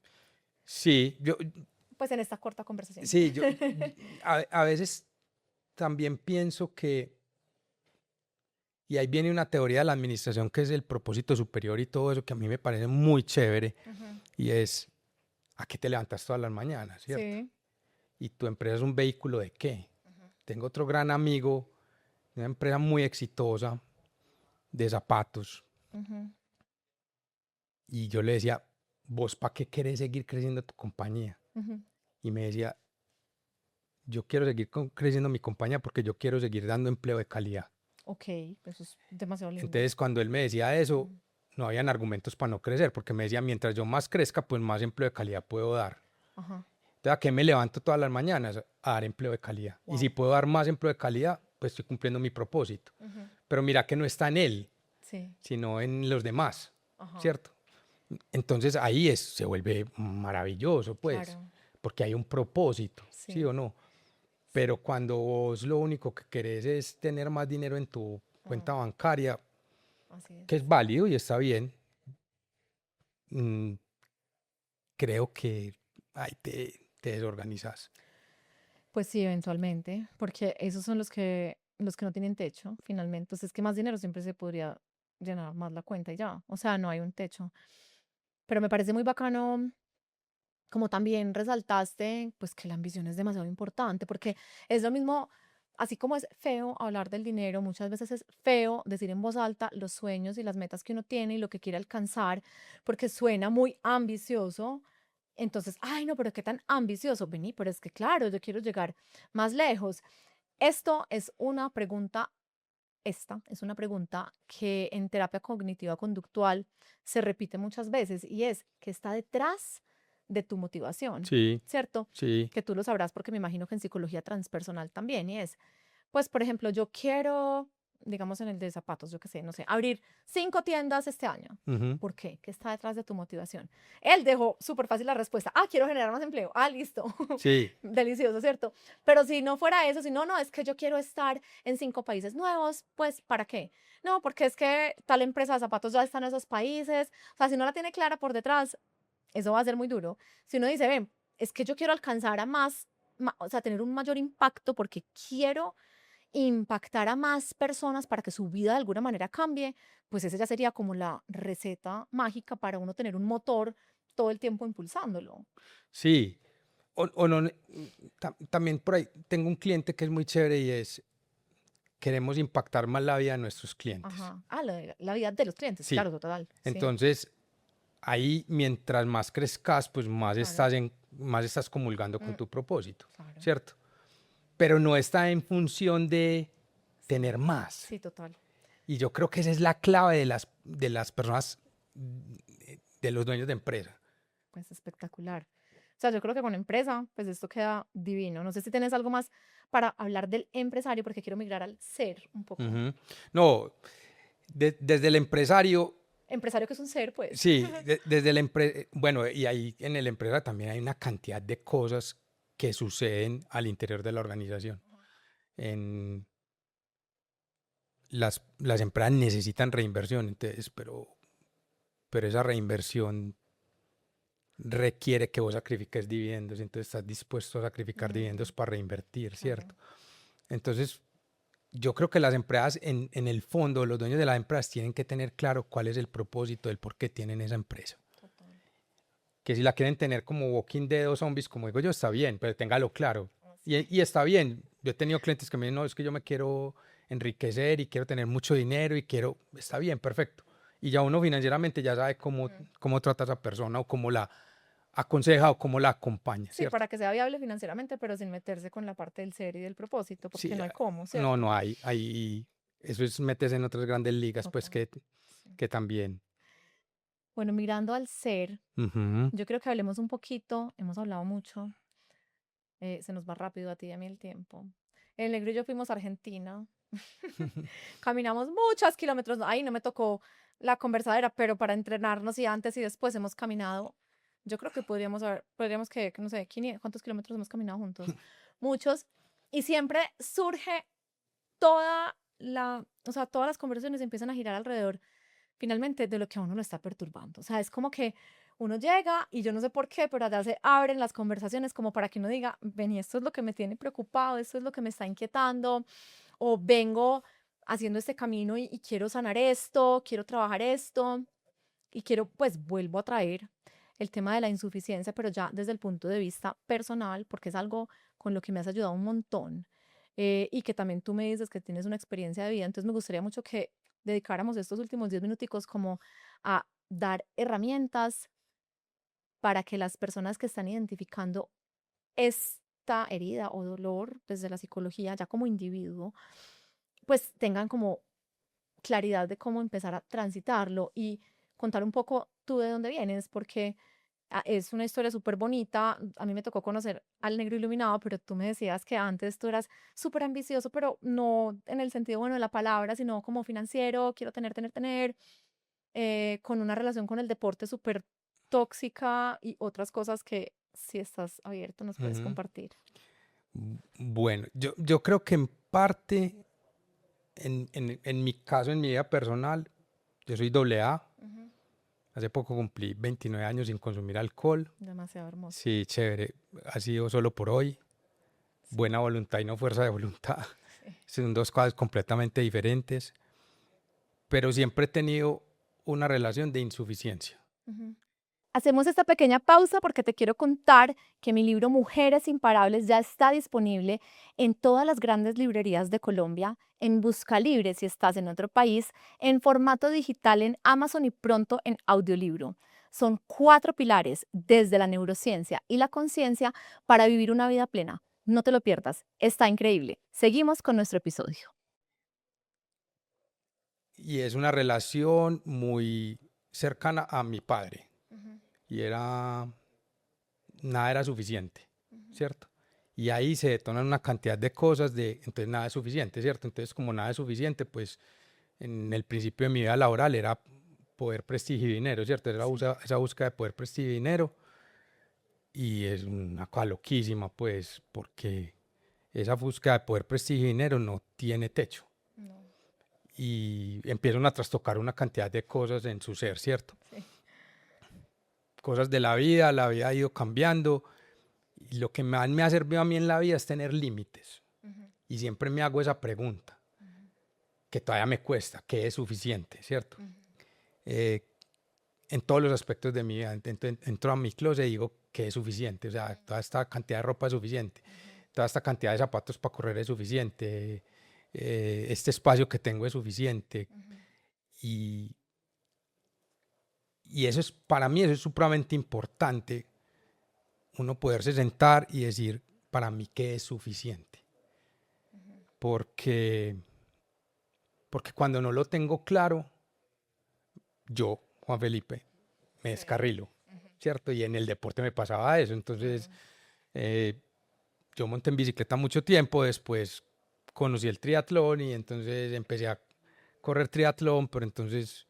Sí, pues en esta corta conversación. sí, a veces también pienso que, y ahí viene una teoría de la administración que es el propósito superior y todo eso, que a mí me parece muy chévere, Ujú, y es, ¿a qué te levantas todas las mañanas, cierto? sí, ¿Y tu empresa es un vehículo de qué? Tengo otro gran amigo, una empresa muy exitosa de zapatos, ujú, y yo le decía, ¿vos para qué querés seguir creciendo tu compañía? ujú. Y me decía, yo quiero seguir creciendo mi compañía porque yo quiero seguir dando empleo de calidad. Ok, eso es demasiado lindo. Entonces, cuando él me decía eso, Mm, no habían argumentos para no crecer, porque me decía, mientras yo más crezca, pues más empleo de calidad puedo dar. ajá, Entonces, ¿a qué me levanto todas las mañanas? A dar empleo de calidad. Y si puedo dar más empleo de calidad, pues estoy cumpliendo mi propósito. Ujú. Pero mira que no está en él, Sí. sino en los demás, Ajá. ¿cierto? Entonces ahí se vuelve maravilloso, pues, Claro. porque hay un propósito, ¿sí Sí. o no? Pero cuando vos lo único que querés es tener más dinero en tu cuenta bancaria, Así es. que es válido y está bien, mm, creo que ahí te desorganizas. Pues sí, eventualmente, porque esos son los que no tienen techo, finalmente. Entonces, es que más dinero siempre se podría llenar más la cuenta y ya. O sea, no hay un techo. Pero me parece muy bacano, como también resaltaste, pues que la ambición es demasiado importante, porque es lo mismo, así como es feo hablar del dinero, muchas veces es feo decir en voz alta los sueños y las metas que uno tiene y lo que quiere alcanzar, porque suena muy ambicioso. Entonces, ay, no, pero qué tan ambicioso, vení, pero es que claro, yo quiero llegar más lejos. Esto es una pregunta, esta es una pregunta que en terapia cognitiva conductual se repite muchas veces y es, ¿qué está detrás de tu motivación? Sí, ¿Cierto? sí. Que tú lo sabrás porque me imagino que en psicología transpersonal también y es, pues, por ejemplo, yo quiero, digamos en el de zapatos, yo qué sé, no sé, abrir 5 tiendas este año. Ujú. ¿Por qué? ¿Qué está detrás de tu motivación? Él dejó súper fácil la respuesta. Ah, quiero generar más empleo. Ah, listo. Sí, Delicioso, ¿cierto? Pero si no fuera eso, si no, no, es que yo quiero estar en 5 países nuevos, pues, ¿para qué? No, porque es que tal empresa de zapatos ya está en esos países. O sea, si no la tiene clara por detrás, eso va a ser muy duro. Si uno dice, ven, es que yo quiero alcanzar a más, o sea, tener un mayor impacto porque quiero impactar a más personas para que su vida de alguna manera cambie, pues esa ya sería como la receta mágica para uno tener un motor todo el tiempo impulsándolo. sí. O no, también por ahí tengo un cliente que es muy chévere y es, queremos impactar más la vida de nuestros clientes. Ajá. Ah, la vida de los clientes, Sí. claro, total. Sí, Entonces, ahí mientras más crezcas, pues claro. más estás comulgando con Mm, tu propósito, claro. ¿cierto? Pero no está en función de Sí, tener más. sí, total. Y yo creo que esa es la clave de las personas, de los dueños de empresa. Pues espectacular. O sea, yo creo que con empresa, pues esto queda divino. No sé si tienes algo más para hablar del empresario, porque quiero migrar al ser un poco. Ujú. No, desde el empresario, Empresario que es un ser, pues. sí, desde el bueno, y ahí en el empresa también hay una cantidad de cosas que suceden al interior de la organización. En, las empresas necesitan reinversión, entonces, pero esa reinversión requiere que vos sacrifiques dividendos, entonces estás dispuesto a sacrificar Mm, dividendos para reinvertir, claro. ¿cierto? Entonces, yo creo que las empresas, en el fondo, los dueños de las empresas tienen que tener claro cuál es el propósito del por qué tienen esa empresa. Total. Que si la quieren tener como Walking Dead o zombies, como digo yo, está bien, pero téngalo claro. Así Y está bien. Yo he tenido clientes que me dicen, no, es que yo me quiero enriquecer y quiero tener mucho dinero y quiero, está bien, perfecto. Y ya uno financieramente ya sabe Mm. cómo trata a esa persona o cómo la aconseja o cómo la acompaña, Sí, ¿cierto? para que sea viable financieramente, pero sin meterse con la parte del ser y del propósito, porque Sí, no hay cómo, no, ¿cierto? no hay, eso es meterse en otras grandes ligas, pues Total. Sí. que también. Bueno, mirando al ser, Ujú. yo creo que hablemos un poquito, hemos hablado mucho, se nos va rápido a ti y a mí el tiempo. El negro y yo fuimos a Argentina, caminamos muchos kilómetros, ahí no me tocó la conversadera, pero para entrenarnos y antes y después hemos caminado, yo creo que podríamos que, no sé, 500, ¿cuántos kilómetros hemos caminado juntos? Muchos, y siempre surge o sea, todas las conversaciones empiezan a girar alrededor, finalmente, de lo que a uno lo está perturbando. O sea, es como que uno llega y yo no sé por qué, pero allá se abren las conversaciones como para que uno diga, ven, y esto es lo que me tiene preocupado, esto es lo que me está inquietando, o vengo haciendo este camino y quiero sanar esto, quiero trabajar esto, y quiero, pues, vuelvo a traer el tema de la insuficiencia, pero ya desde el punto de vista personal, porque es algo con lo que me has ayudado un montón, y que también tú me dices que tienes una experiencia de vida, entonces me gustaría mucho que dedicáramos estos últimos 10 minuticos como a dar herramientas para que las personas que están identificando esta herida o dolor desde la psicología, ya como individuo, pues tengan como claridad de cómo empezar a transitarlo y contar un poco tú de dónde vienes, porque Es una historia súper bonita. A mí me tocó conocer al negro iluminado, pero tú me decías que antes tú eras súper ambicioso, pero no en el sentido bueno de la palabra, sino como financiero, quiero tener, con una relación con el deporte súper tóxica y otras cosas que si estás abierto nos puedes Ujú. compartir. Bueno, yo creo que en parte, en mi caso, en mi vida personal, yo soy doble A. Ujú. Hace poco cumplí 29 años sin consumir alcohol. Demasiado hermoso. Sí, chévere. Ha sido solo por hoy. Sí, Buena voluntad y no fuerza de voluntad. sí. Son dos cosas completamente diferentes. Pero siempre he tenido una relación de insuficiencia. Ujú. Hacemos esta pequeña pausa porque te quiero contar que mi libro Mujeres Imparables ya está disponible en todas las grandes librerías de Colombia, en Buscalibre si estás en otro país, en formato digital en Amazon y pronto en audiolibro. Son 4 pilares desde la neurociencia y la conciencia para vivir una vida plena. No te lo pierdas, está increíble. Seguimos con nuestro episodio. Y es una relación muy cercana a mi padre. Ujú, Y nada era suficiente, ujú. ¿cierto? Y ahí se detonan una cantidad de cosas entonces nada es suficiente, ¿cierto? Entonces como nada es suficiente, pues en el principio de mi vida laboral era poder, prestigio y dinero, ¿cierto? Era Sí. esa búsqueda de poder, prestigio y dinero. Y es una cosa loquísima, pues, porque esa búsqueda de poder, prestigio y dinero no tiene techo. No, Y empiezan a trastocar una cantidad de cosas en su ser, ¿cierto? sí. Cosas de la vida ha ido cambiando. Y lo que más me ha servido a mí en la vida es tener límites. Ujú, Y siempre me hago esa pregunta, ujú, que todavía me cuesta, ¿qué es suficiente, cierto? ujú. Eh, en todos los aspectos de mi vida, entro a mi closet y digo, ¿qué es suficiente? O sea, toda esta cantidad de ropa es suficiente, toda esta cantidad de zapatos para correr es suficiente, este espacio que tengo es suficiente. Y, y eso es, para mí, eso es supremamente importante, uno poderse sentar y decir, para mí, ¿qué es suficiente? Porque, porque cuando no lo tengo claro, yo, Juan Felipe, me Sí. descarrilo, ¿cierto? Y en el deporte me pasaba eso. Entonces, eh, yo monté en bicicleta mucho tiempo, después conocí el triatlón y entonces empecé a correr triatlón, pero entonces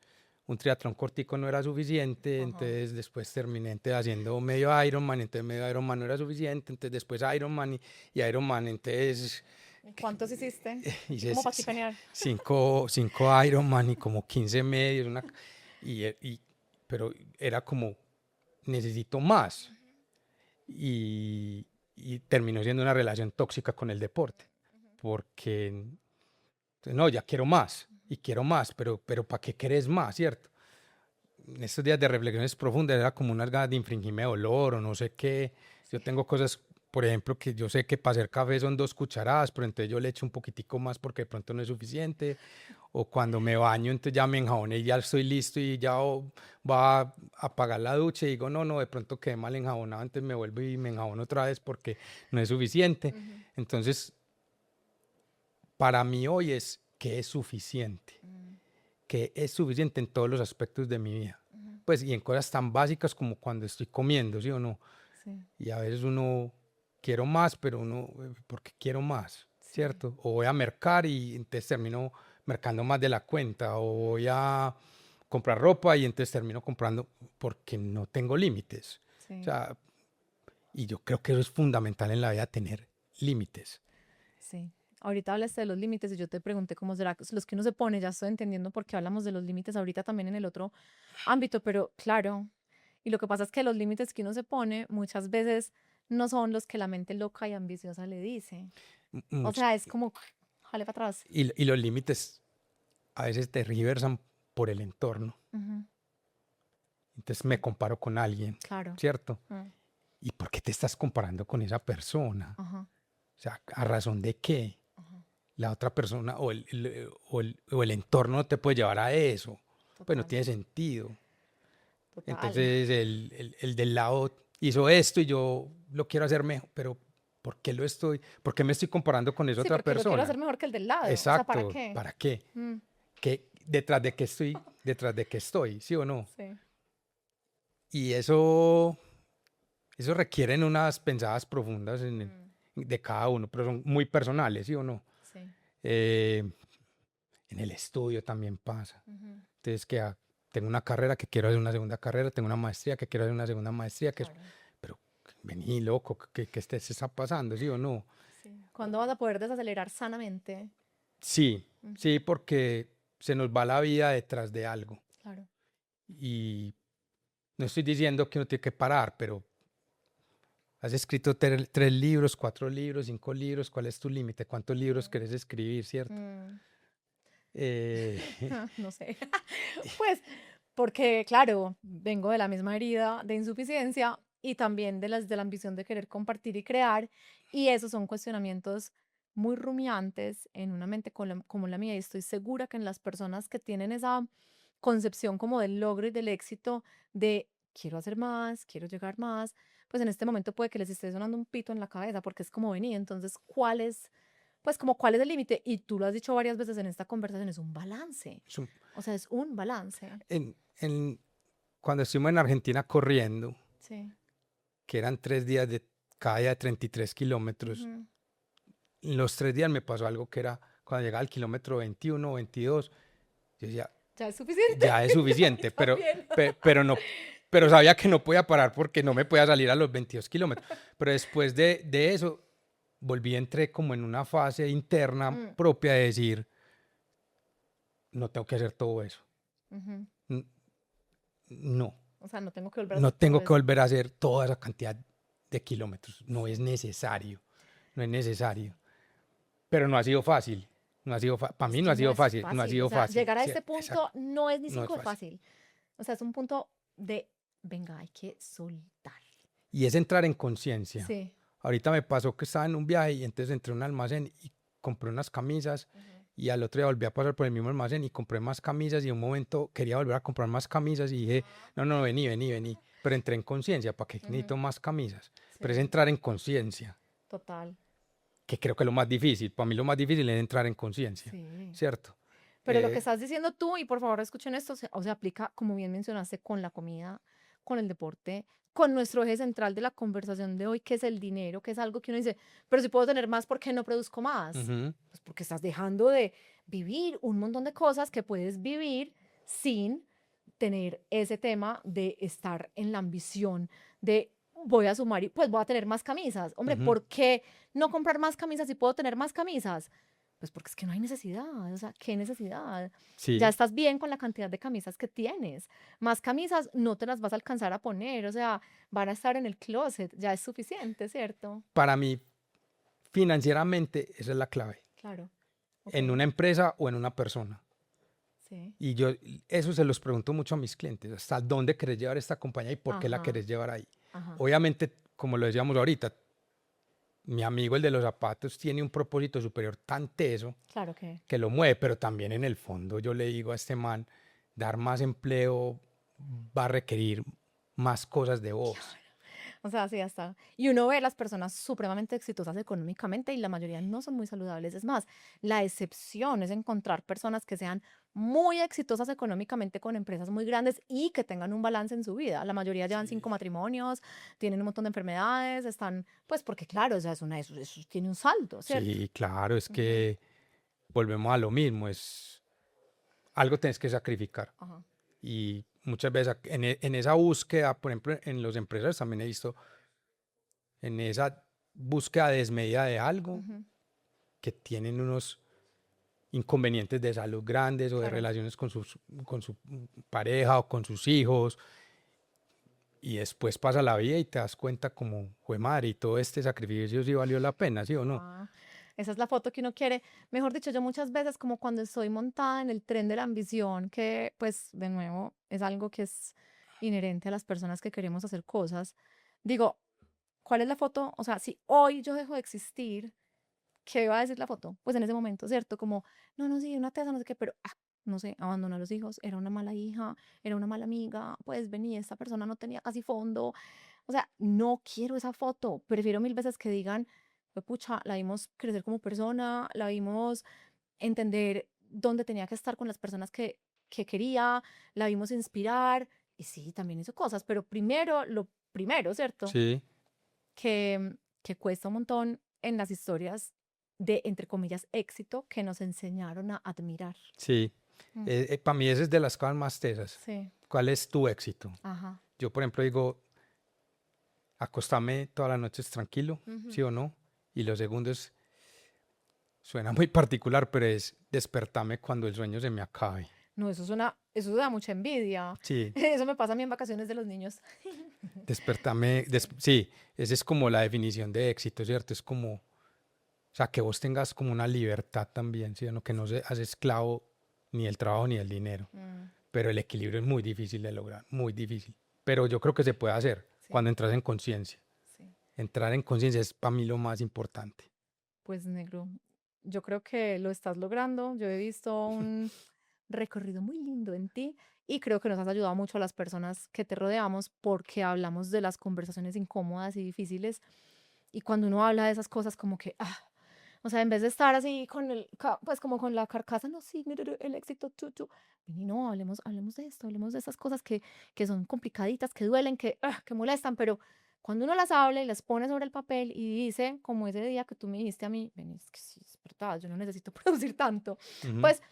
un triatlón cortico no era suficiente, Ajá. entonces después terminé haciendo medio Ironman, entonces medio Ironman no era suficiente, entonces después Ironman y Ironman, entonces ¿Y cuántos hiciste? Así hice como para chicanear. cinco Ironman y como 15 medios, pero era como, necesito más y terminó siendo una relación tóxica con el deporte, porque no, ya quiero más, pero ¿para qué querés más, cierto? En estos días de reflexiones profundas era como unas ganas de infringirme dolor o no sé qué. Yo tengo cosas, por ejemplo, que yo sé que para hacer café son 2 cucharadas, pero entonces yo le echo un poquitico más porque de pronto no es suficiente. O cuando me baño, entonces ya me enjaboné y ya estoy listo y ya va a apagar la ducha y digo, no, no, de pronto quedé mal enjabonado, entonces me vuelvo y me enjabono otra vez porque no es suficiente. Ujú, Entonces, para mí hoy es que es suficiente, ujú, que es suficiente en todos los aspectos de mi vida. ujú. Pues y en cosas tan básicas como cuando estoy comiendo, ¿sí o no? Sí, Y a veces uno quiero más, pero ¿por qué quiero más? sí, ¿Cierto? O voy a mercar y entonces termino mercando más de la cuenta, o voy a comprar ropa y entonces termino comprando porque no tengo límites. O sí, sea, y yo creo que eso es fundamental en la vida, tener límites. sí. Ahorita hablaste de los límites y yo te pregunté cómo será los que uno se pone, ya estoy entendiendo por qué hablamos de los límites ahorita también en el otro ámbito, pero claro, y lo que pasa es que los límites que uno se pone muchas veces no son los que la mente loca y ambiciosa le dice. O Much- sea, es como, jale para atrás. y los límites a veces tergiversan por el entorno. Ujú, Entonces me sí, comparo con alguien, claro. ¿cierto? Mm, ¿Y por qué te estás comparando con esa persona? ajá, O sea, ¿a razón de qué? ajá, La otra persona o el entorno no te puede llevar a eso. Pues no total, tiene sentido. total. Entonces el del lado hizo esto y yo lo quiero hacer mejor, pero ¿por qué lo estoy? ¿Por qué me estoy comparando con esa Sí, otra porque lo quiero persona? hacer mejor que el del lado. O sea, ¿para Exacto, qué? ¿para qué? Mm, ¿Detrás de qué estoy? ¿Detrás de qué estoy? ¿Sí o no? sí. Y eso eso requieren unas pensadas profundas de cada uno, pero son muy personales, ¿sí o no? Sí. En el estudio también pasa. Entonces, tengo una carrera que quiero hacer una segunda carrera, tengo una maestría que quiero hacer una segunda maestría, Claro. pero vení, loco, ¿qué se está pasando, sí o no? Sí. ¿Cuándo vas a poder desacelerar sanamente? Sí, sí, porque se nos va la vida detrás de algo. Claro. Y no estoy diciendo que uno tiene que parar, pero has escrito 3 libros, 4 libros, 5 libros. ¿Cuál es tu límite? ¿Cuántos libros querés escribir, cierto? Eh, No sé. Pues porque, claro, vengo de la misma herida de insuficiencia y también de la ambición de querer compartir y crear. Y esos son cuestionamientos muy rumiantes en una mente como la mía. Y estoy segura que en las personas que tienen esa concepción como del logro y del éxito, de quiero hacer más, quiero llegar más, pues en este momento puede que les esté sonando un pito en la cabeza porque es como venía. Entonces, ¿cuál es? Pues como cuál es el límite, y tú lo has dicho varias veces en esta conversación, es un balance. es un- O sea, es un balance. cuando estuvimos en Argentina corriendo, Sí. que eran 3 días cada día de 33 kilómetros, Ujú. en los 3 días me pasó algo que era cuando llegaba al kilómetro 21 o 22, yo decía, Ya es suficiente. ya es suficiente, También. pero no, pero sabía que no podía parar porque no me podía salir a los 22 kilómetros. Pero después de eso, entré como en una fase interna Mm, propia de decir, no tengo que hacer todo eso. ujú. N- No, O sea, no tengo que volver a no hacer todo tengo que eso. volver a hacer toda esa cantidad de kilómetros. No es necesario, no es necesario. Pero no ha sido fácil. No ha sido para Es mí no que ha no sido es fácil, no ha fácil. O sido sea, fácil. llegar a Sí, este punto exacto, no es ni no es cinco de fácil. fácil. O sea, es un punto de, venga, hay que soltar. Y es entrar en conciencia. Sí. Ahorita me pasó que estaba en un viaje y entonces entré a un almacén y compré unas camisas y al otro día volví a pasar por el mismo almacén y compré más camisas y en un momento quería volver a comprar más camisas y dije, no, no, vení. Pero entré en conciencia, ¿para qué necesito más camisas? Pero es Sí, entrar en conciencia, total. que creo que es lo más difícil. Para mí lo más difícil es entrar en conciencia, Sí. ¿cierto? Pero lo que Eh, estás diciendo tú, y por favor escuchen esto, o sea, aplica, como bien mencionaste, con la comida, con el deporte, con nuestro eje central de la conversación de hoy, que es el dinero, que es algo que uno dice, pero si puedo tener más, ¿por qué no produzco más? ujú, Pues porque estás dejando de vivir un montón de cosas que puedes vivir sin tener ese tema de estar en la ambición de voy a sumar y pues voy a tener más camisas. Hombre, ujú. ¿por qué no comprar más camisas si puedo tener más camisas? Pues porque es que no hay necesidad, o sea, ¿qué necesidad? Ya Sí, estás bien con la cantidad de camisas que tienes. Más camisas no te las vas a alcanzar a poner, o sea, van a estar en el closet, ya es suficiente, ¿cierto? para mí financieramente esa es la clave, Claro, ok, en una empresa o en una persona. sí, Y yo eso se los pregunto mucho a mis clientes, ¿hasta dónde querés llevar esta compañía y por qué la ajá, querés llevar ahí? ajá, Obviamente, como lo decíamos ahorita, mi amigo el de los zapatos tiene un propósito superior tan teso claro que, que lo mueve, pero también en el fondo yo le digo a este man, dar más empleo va a requerir más cosas de vos. o sea, sí, ya está. Y uno ve las personas supremamente exitosas económicamente y la mayoría no son muy saludables. Es más, la excepción es encontrar personas que sean muy exitosas económicamente con empresas muy grandes y que tengan un balance en su vida. La mayoría llevan Sí, 5 matrimonios, tienen un montón de enfermedades, están, pues porque claro, o sea, eso tiene un saldo, ¿cierto? sí, claro, es Ujú. que volvemos a lo mismo, es algo tienes que sacrificar. Ajá. Y muchas veces en esa búsqueda, por ejemplo, en los empresarios también he visto, en esa búsqueda desmedida de algo, Ujú. que tienen unos inconvenientes de salud grandes o de Claro. relaciones con su pareja o con sus hijos, y después pasa la vida y te das cuenta como, fue madre, y todo este sacrificio sí valió la pena, ¿sí o no? Ah, esa es la foto que uno quiere. Mejor dicho, yo muchas veces como cuando estoy montada en el tren de la ambición, que pues de nuevo es algo que es inherente a las personas que queremos hacer cosas, digo, ¿cuál es la foto? O sea, si hoy yo dejo de existir, ¿qué va a decir la foto? Pues en ese momento, ¿cierto? Como, no, no, sí, una tesa, no sé qué, pero, no sé, abandonó a los hijos, era una mala hija, era una mala amiga, pues vení, esta persona no tenía casi fondo. O sea, no quiero esa foto. Prefiero mil veces que digan, pucha, la vimos crecer como persona, la vimos entender dónde tenía que estar con las personas que quería, la vimos inspirar. Y sí, también hizo cosas, pero primero, lo primero, ¿cierto? Sí. que cuesta un montón en las historias de, entre comillas, éxito que nos enseñaron a admirar. Sí, Mm. para mí esa es de las cosas más tesas. Sí, ¿Cuál es tu éxito? ajá. Yo, por ejemplo, digo, acostarme todas las noches tranquilo, Ujú. ¿sí o no? Y lo segundo es, suena muy particular, pero es despertarme cuando el sueño se me acabe. No, eso da mucha envidia. Sí, Eso me pasa a mí en vacaciones de los niños. despertarme, sí, esa es como la definición de éxito, ¿cierto? Es como, o sea, que vos tengas como una libertad también, ¿sí o no? Que no seas esclavo ni del trabajo ni del dinero. Mm, Pero el equilibrio es muy difícil de lograr, muy difícil. Pero yo creo que se puede hacer sí, cuando entras en conciencia. sí. Entrar en conciencia es para mí lo más importante. Pues negro, yo creo que lo estás logrando. Yo he visto un recorrido muy lindo en ti y creo que nos has ayudado mucho a las personas que te rodeamos porque hablamos de las conversaciones incómodas y difíciles y cuando uno habla de esas cosas como que, o sea, en vez de estar así con pues como con la carcasa, no, sí, el éxito, y no, hablemos de esto, hablemos de esas cosas que son complicaditas, que duelen, que molestan, pero cuando uno las habla y las pone sobre el papel y dice, como ese día que tú me dijiste a mí, ven, es que sí, es verdad, yo no necesito producir tanto, Ujú. pues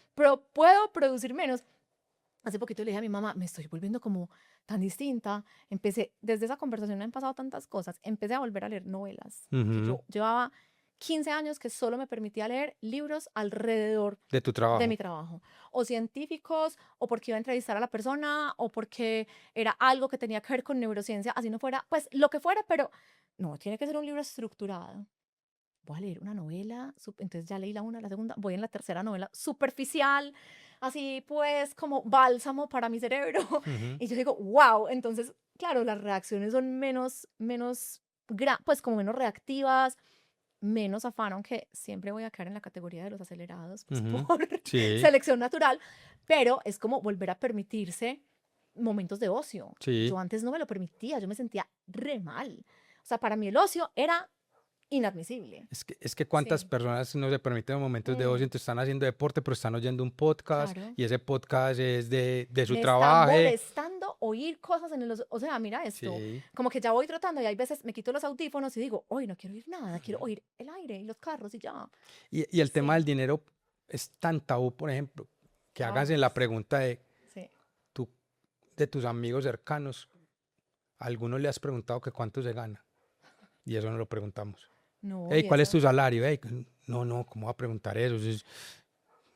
puedo producir menos. Hace poquito le dije a mi mamá, me estoy volviendo como tan distinta. Empecé, desde esa conversación me han pasado tantas cosas. Empecé a volver a leer novelas, que Ujú. yo llevaba 15 años que solo me permitía leer libros alrededor De tu de trabajo. mi trabajo, o científicos, o porque iba a entrevistar a la persona, o porque era algo que tenía que ver con neurociencia, así no fuera, pues lo que fuera, pero no, tiene que ser un libro estructurado. Voy a leer una novela, entonces ya leí la una, la segunda, voy en la tercera novela, superficial, así pues como bálsamo para mi cerebro. Ujú. Y yo digo, wow, entonces, claro, las reacciones son pues como menos reactivas, menos afán, aunque siempre voy a caer en la categoría de los acelerados, pues Ujú. por Sí, selección natural, pero es como volver a permitirse momentos de ocio. sí. Yo antes no me lo permitía, yo me sentía re mal. O sea, para mí el ocio era inadmisible. Es que cuántas Sí. personas no se permiten momentos de ocio, Mm, entonces están haciendo deporte, pero están oyendo un podcast claro. y ese podcast es de su Me está trabajo. molestando oír cosas en los... O sea, mira esto, Sí. como que ya voy trotando y hay veces me quito los audífonos y digo, hoy no quiero oír nada, quiero oír el aire y los carros y ya. Y el tema Sí. del dinero es tan tabú, por ejemplo, que Ah, háganse la pregunta de sí. tú, de tus amigos cercanos, ¿a alguno le has preguntado que cuánto se gana? Y eso no lo preguntamos. No, Hey, y ¿cuál es eso, tu salario? Hey, no, no, ¿cómo va a preguntar eso?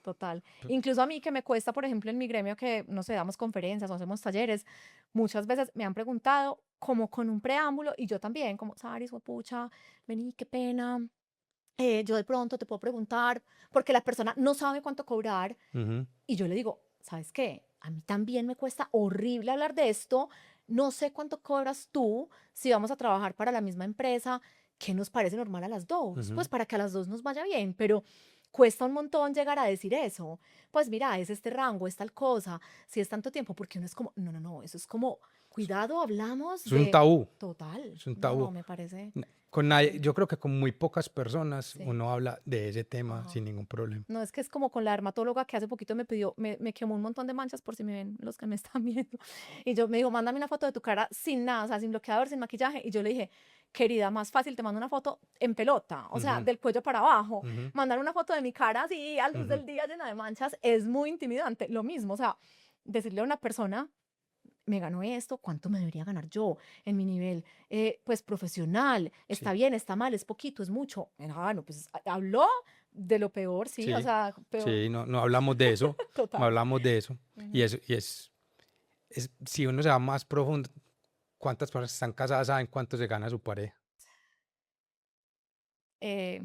total. Incluso a mí que me cuesta, por ejemplo, en mi gremio que, no sé, damos conferencias o hacemos talleres, muchas veces me han preguntado como con un preámbulo y yo también, como, Saris, pucha, vení, qué pena. Yo de pronto te puedo preguntar, porque la persona no sabe cuánto cobrar. Ujú. Y yo le digo, ¿sabes qué? A mí también me cuesta horrible hablar de esto. No sé cuánto cobras tú si vamos a trabajar para la misma empresa. ¿Qué nos parece normal a las dos? Ujú. Pues para que a las dos nos vaya bien, pero cuesta un montón llegar a decir eso. Pues mira, es este rango, es tal cosa, si es tanto tiempo, porque uno es como, no, no, no, eso es como, cuidado, hablamos Es un de tabú, total. es un No, no, tabú. me parece Con nadie, chévere. yo creo que con muy pocas personas Sí. uno habla de ese tema Ajá. sin ningún problema. No, es que es como con la dermatóloga que hace poquito me pidió, me quemó un montón de manchas por si me ven los que me están viendo. Y yo me dijo, mándame una foto de tu cara sin nada, o sea, sin bloqueador, sin maquillaje. Y yo le dije, querida, más fácil, te mando una foto en pelota, o sea, Ujú. del cuello para abajo. Ujú. Mandar una foto de mi cara así a luz Ujú. del día llena de manchas es muy intimidante. Lo mismo, o sea, decirle a una persona, me ganó esto, ¿cuánto me debería ganar yo en mi nivel, pues profesional? ¿Está Sí, bien, está mal, es poquito, es mucho? No, pues habló de lo peor, sí, o sí, sea, peor, sí, no, no hablamos de eso, no total. hablamos de eso. Y Ujú. eso, si uno se va más profundo, ¿cuántas personas están casadas saben cuánto se gana su pareja? Eh,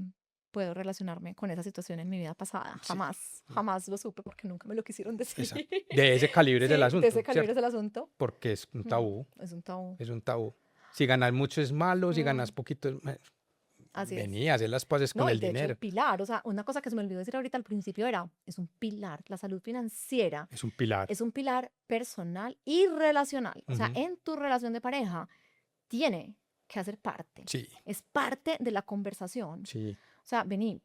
Puedo relacionarme con esa situación en mi vida pasada. Sí, Jamás, jamás lo supe porque nunca me lo quisieron decir. exacto. De ese calibre es el Sí, de ese asunto, calibre ¿cierto? es el asunto. Porque es un Mm, tabú, es un tabú. es un tabú. Si ganas mucho es malo, si ganas Mm, poquito así es. vení, hacer las paces con No, y el de hecho el dinero. pilar, o sea, una cosa que se me olvidó decir ahorita al principio era, es un pilar, la salud financiera Es un pilar. es un pilar personal y relacional. O sea, Ujú. en tu relación de pareja tiene que hacer parte. Sí, Es parte de la conversación. sí. O sea, vení,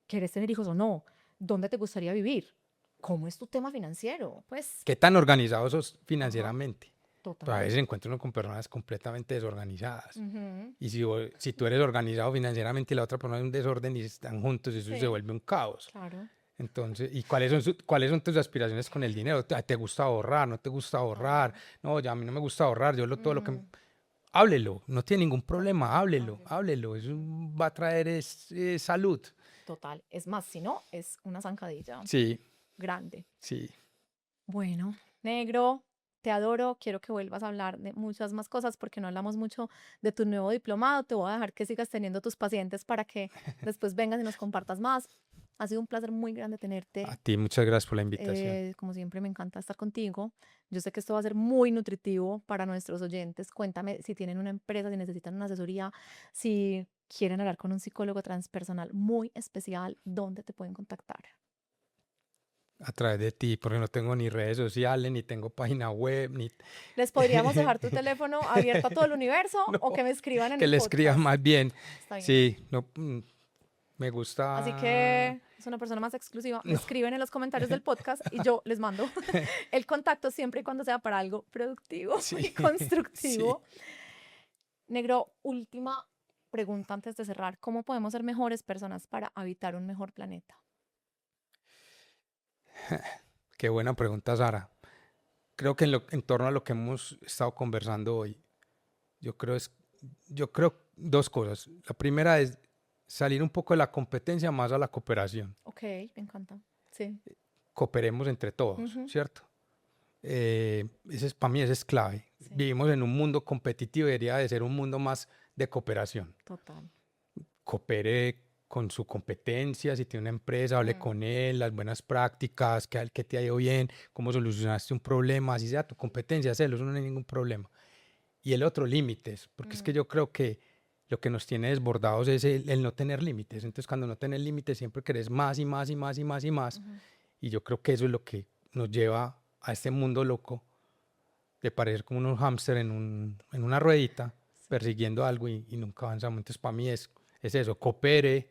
¿quieres tener hijos o no? ¿Dónde te gustaría vivir? ¿Cómo es tu tema financiero? Pues, ¿Qué tan organizados sos ajá, financieramente? Pero a Total. veces encuentro uno con personas completamente desorganizadas. Ujú. Y si tú eres organizado financieramente y la otra persona es un desorden y están juntos, eso se Sí, vuelve un caos. claro. Entonces, ¿y cuáles son tus aspiraciones con el dinero? ¿Te gusta ahorrar? ¿No te gusta ahorrar? Total. No, ya a mí no me gusta ahorrar. Todo lo que... Ujú. Háblelo, no tiene ningún problema, háblelo, Háblelo. háblelo. Eso va a traer salud. Total. Es más, si no, es una zancadilla Sí, grande. sí. Bueno, negro, te adoro. Quiero que vuelvas a hablar de muchas más cosas porque no hablamos mucho de tu nuevo diplomado. Te voy a dejar que sigas teniendo tus pacientes para que después vengas y nos compartas más. Ha sido un placer muy grande A tenerte. ti, muchas gracias por la invitación. Como siempre, me encanta estar contigo. Yo sé que esto va a ser muy nutritivo para nuestros oyentes. Cuéntame si tienen una empresa, si necesitan una asesoría, si quieren hablar con un psicólogo transpersonal muy especial, ¿dónde te pueden contactar? A través de ti, porque no tengo ni redes sociales, ni tengo página web, ni... ¿Les podríamos dejar tu teléfono abierto a todo el universo No, o que me escriban en que el le escribas podcast? más bien. Está bien. Sí, no, me Así gusta... que es una persona más exclusiva. Me No. escriben en los comentarios del podcast y yo les mando el contacto siempre y cuando sea para algo productivo y Sí, sí. constructivo. Negro, última pregunta antes de cerrar. ¿Cómo podemos ser mejores personas para habitar un mejor planeta? Qué buena pregunta, Sara. Creo que en torno a lo que hemos estado conversando hoy, yo creo es, yo creo dos cosas. La primera es salir un poco de la competencia más a la cooperación. Ok, me encanta. Sí. Cooperemos entre todos, Ujú. ¿cierto? Para mí ese es clave. Sí, Vivimos en un mundo competitivo y debería de ser un mundo más de cooperación. total. Coopere con su competencia, si tiene una empresa, hable Mm, con él, las buenas prácticas, qué te ha ido bien, cómo solucionaste un problema, así sea tu competencia, hacerlo, eso no hay ningún problema. Y el otro, límites, porque es que mm, yo creo que lo que nos tiene desbordados es el no tener límites. Entonces, cuando no tienes límites, siempre querés más y más y más y más y más. ujú. Y yo creo que eso es lo que nos lleva a este mundo loco de parecer como unos hámster en una ruedita, Sí. persiguiendo algo y nunca avanzamos. Entonces, para mí es eso, coopere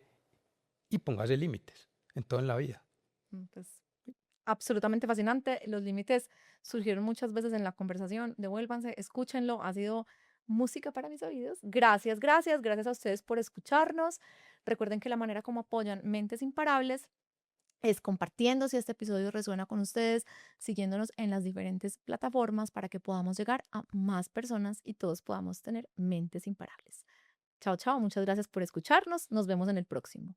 y póngase límites en todo en la vida. Pues absolutamente fascinante. Los límites surgieron muchas veces en la conversación. Devuélvanse, escúchenlo. Ha sido música para mis oídos. Gracias, gracias, gracias a ustedes por escucharnos. Recuerden que la manera como apoyan Mentes Imparables es compartiendo si este episodio resuena con ustedes, siguiéndonos en las diferentes plataformas para que podamos llegar a más personas y todos podamos tener mentes imparables. Chao, chao. Muchas gracias por escucharnos. Nos vemos en el próximo.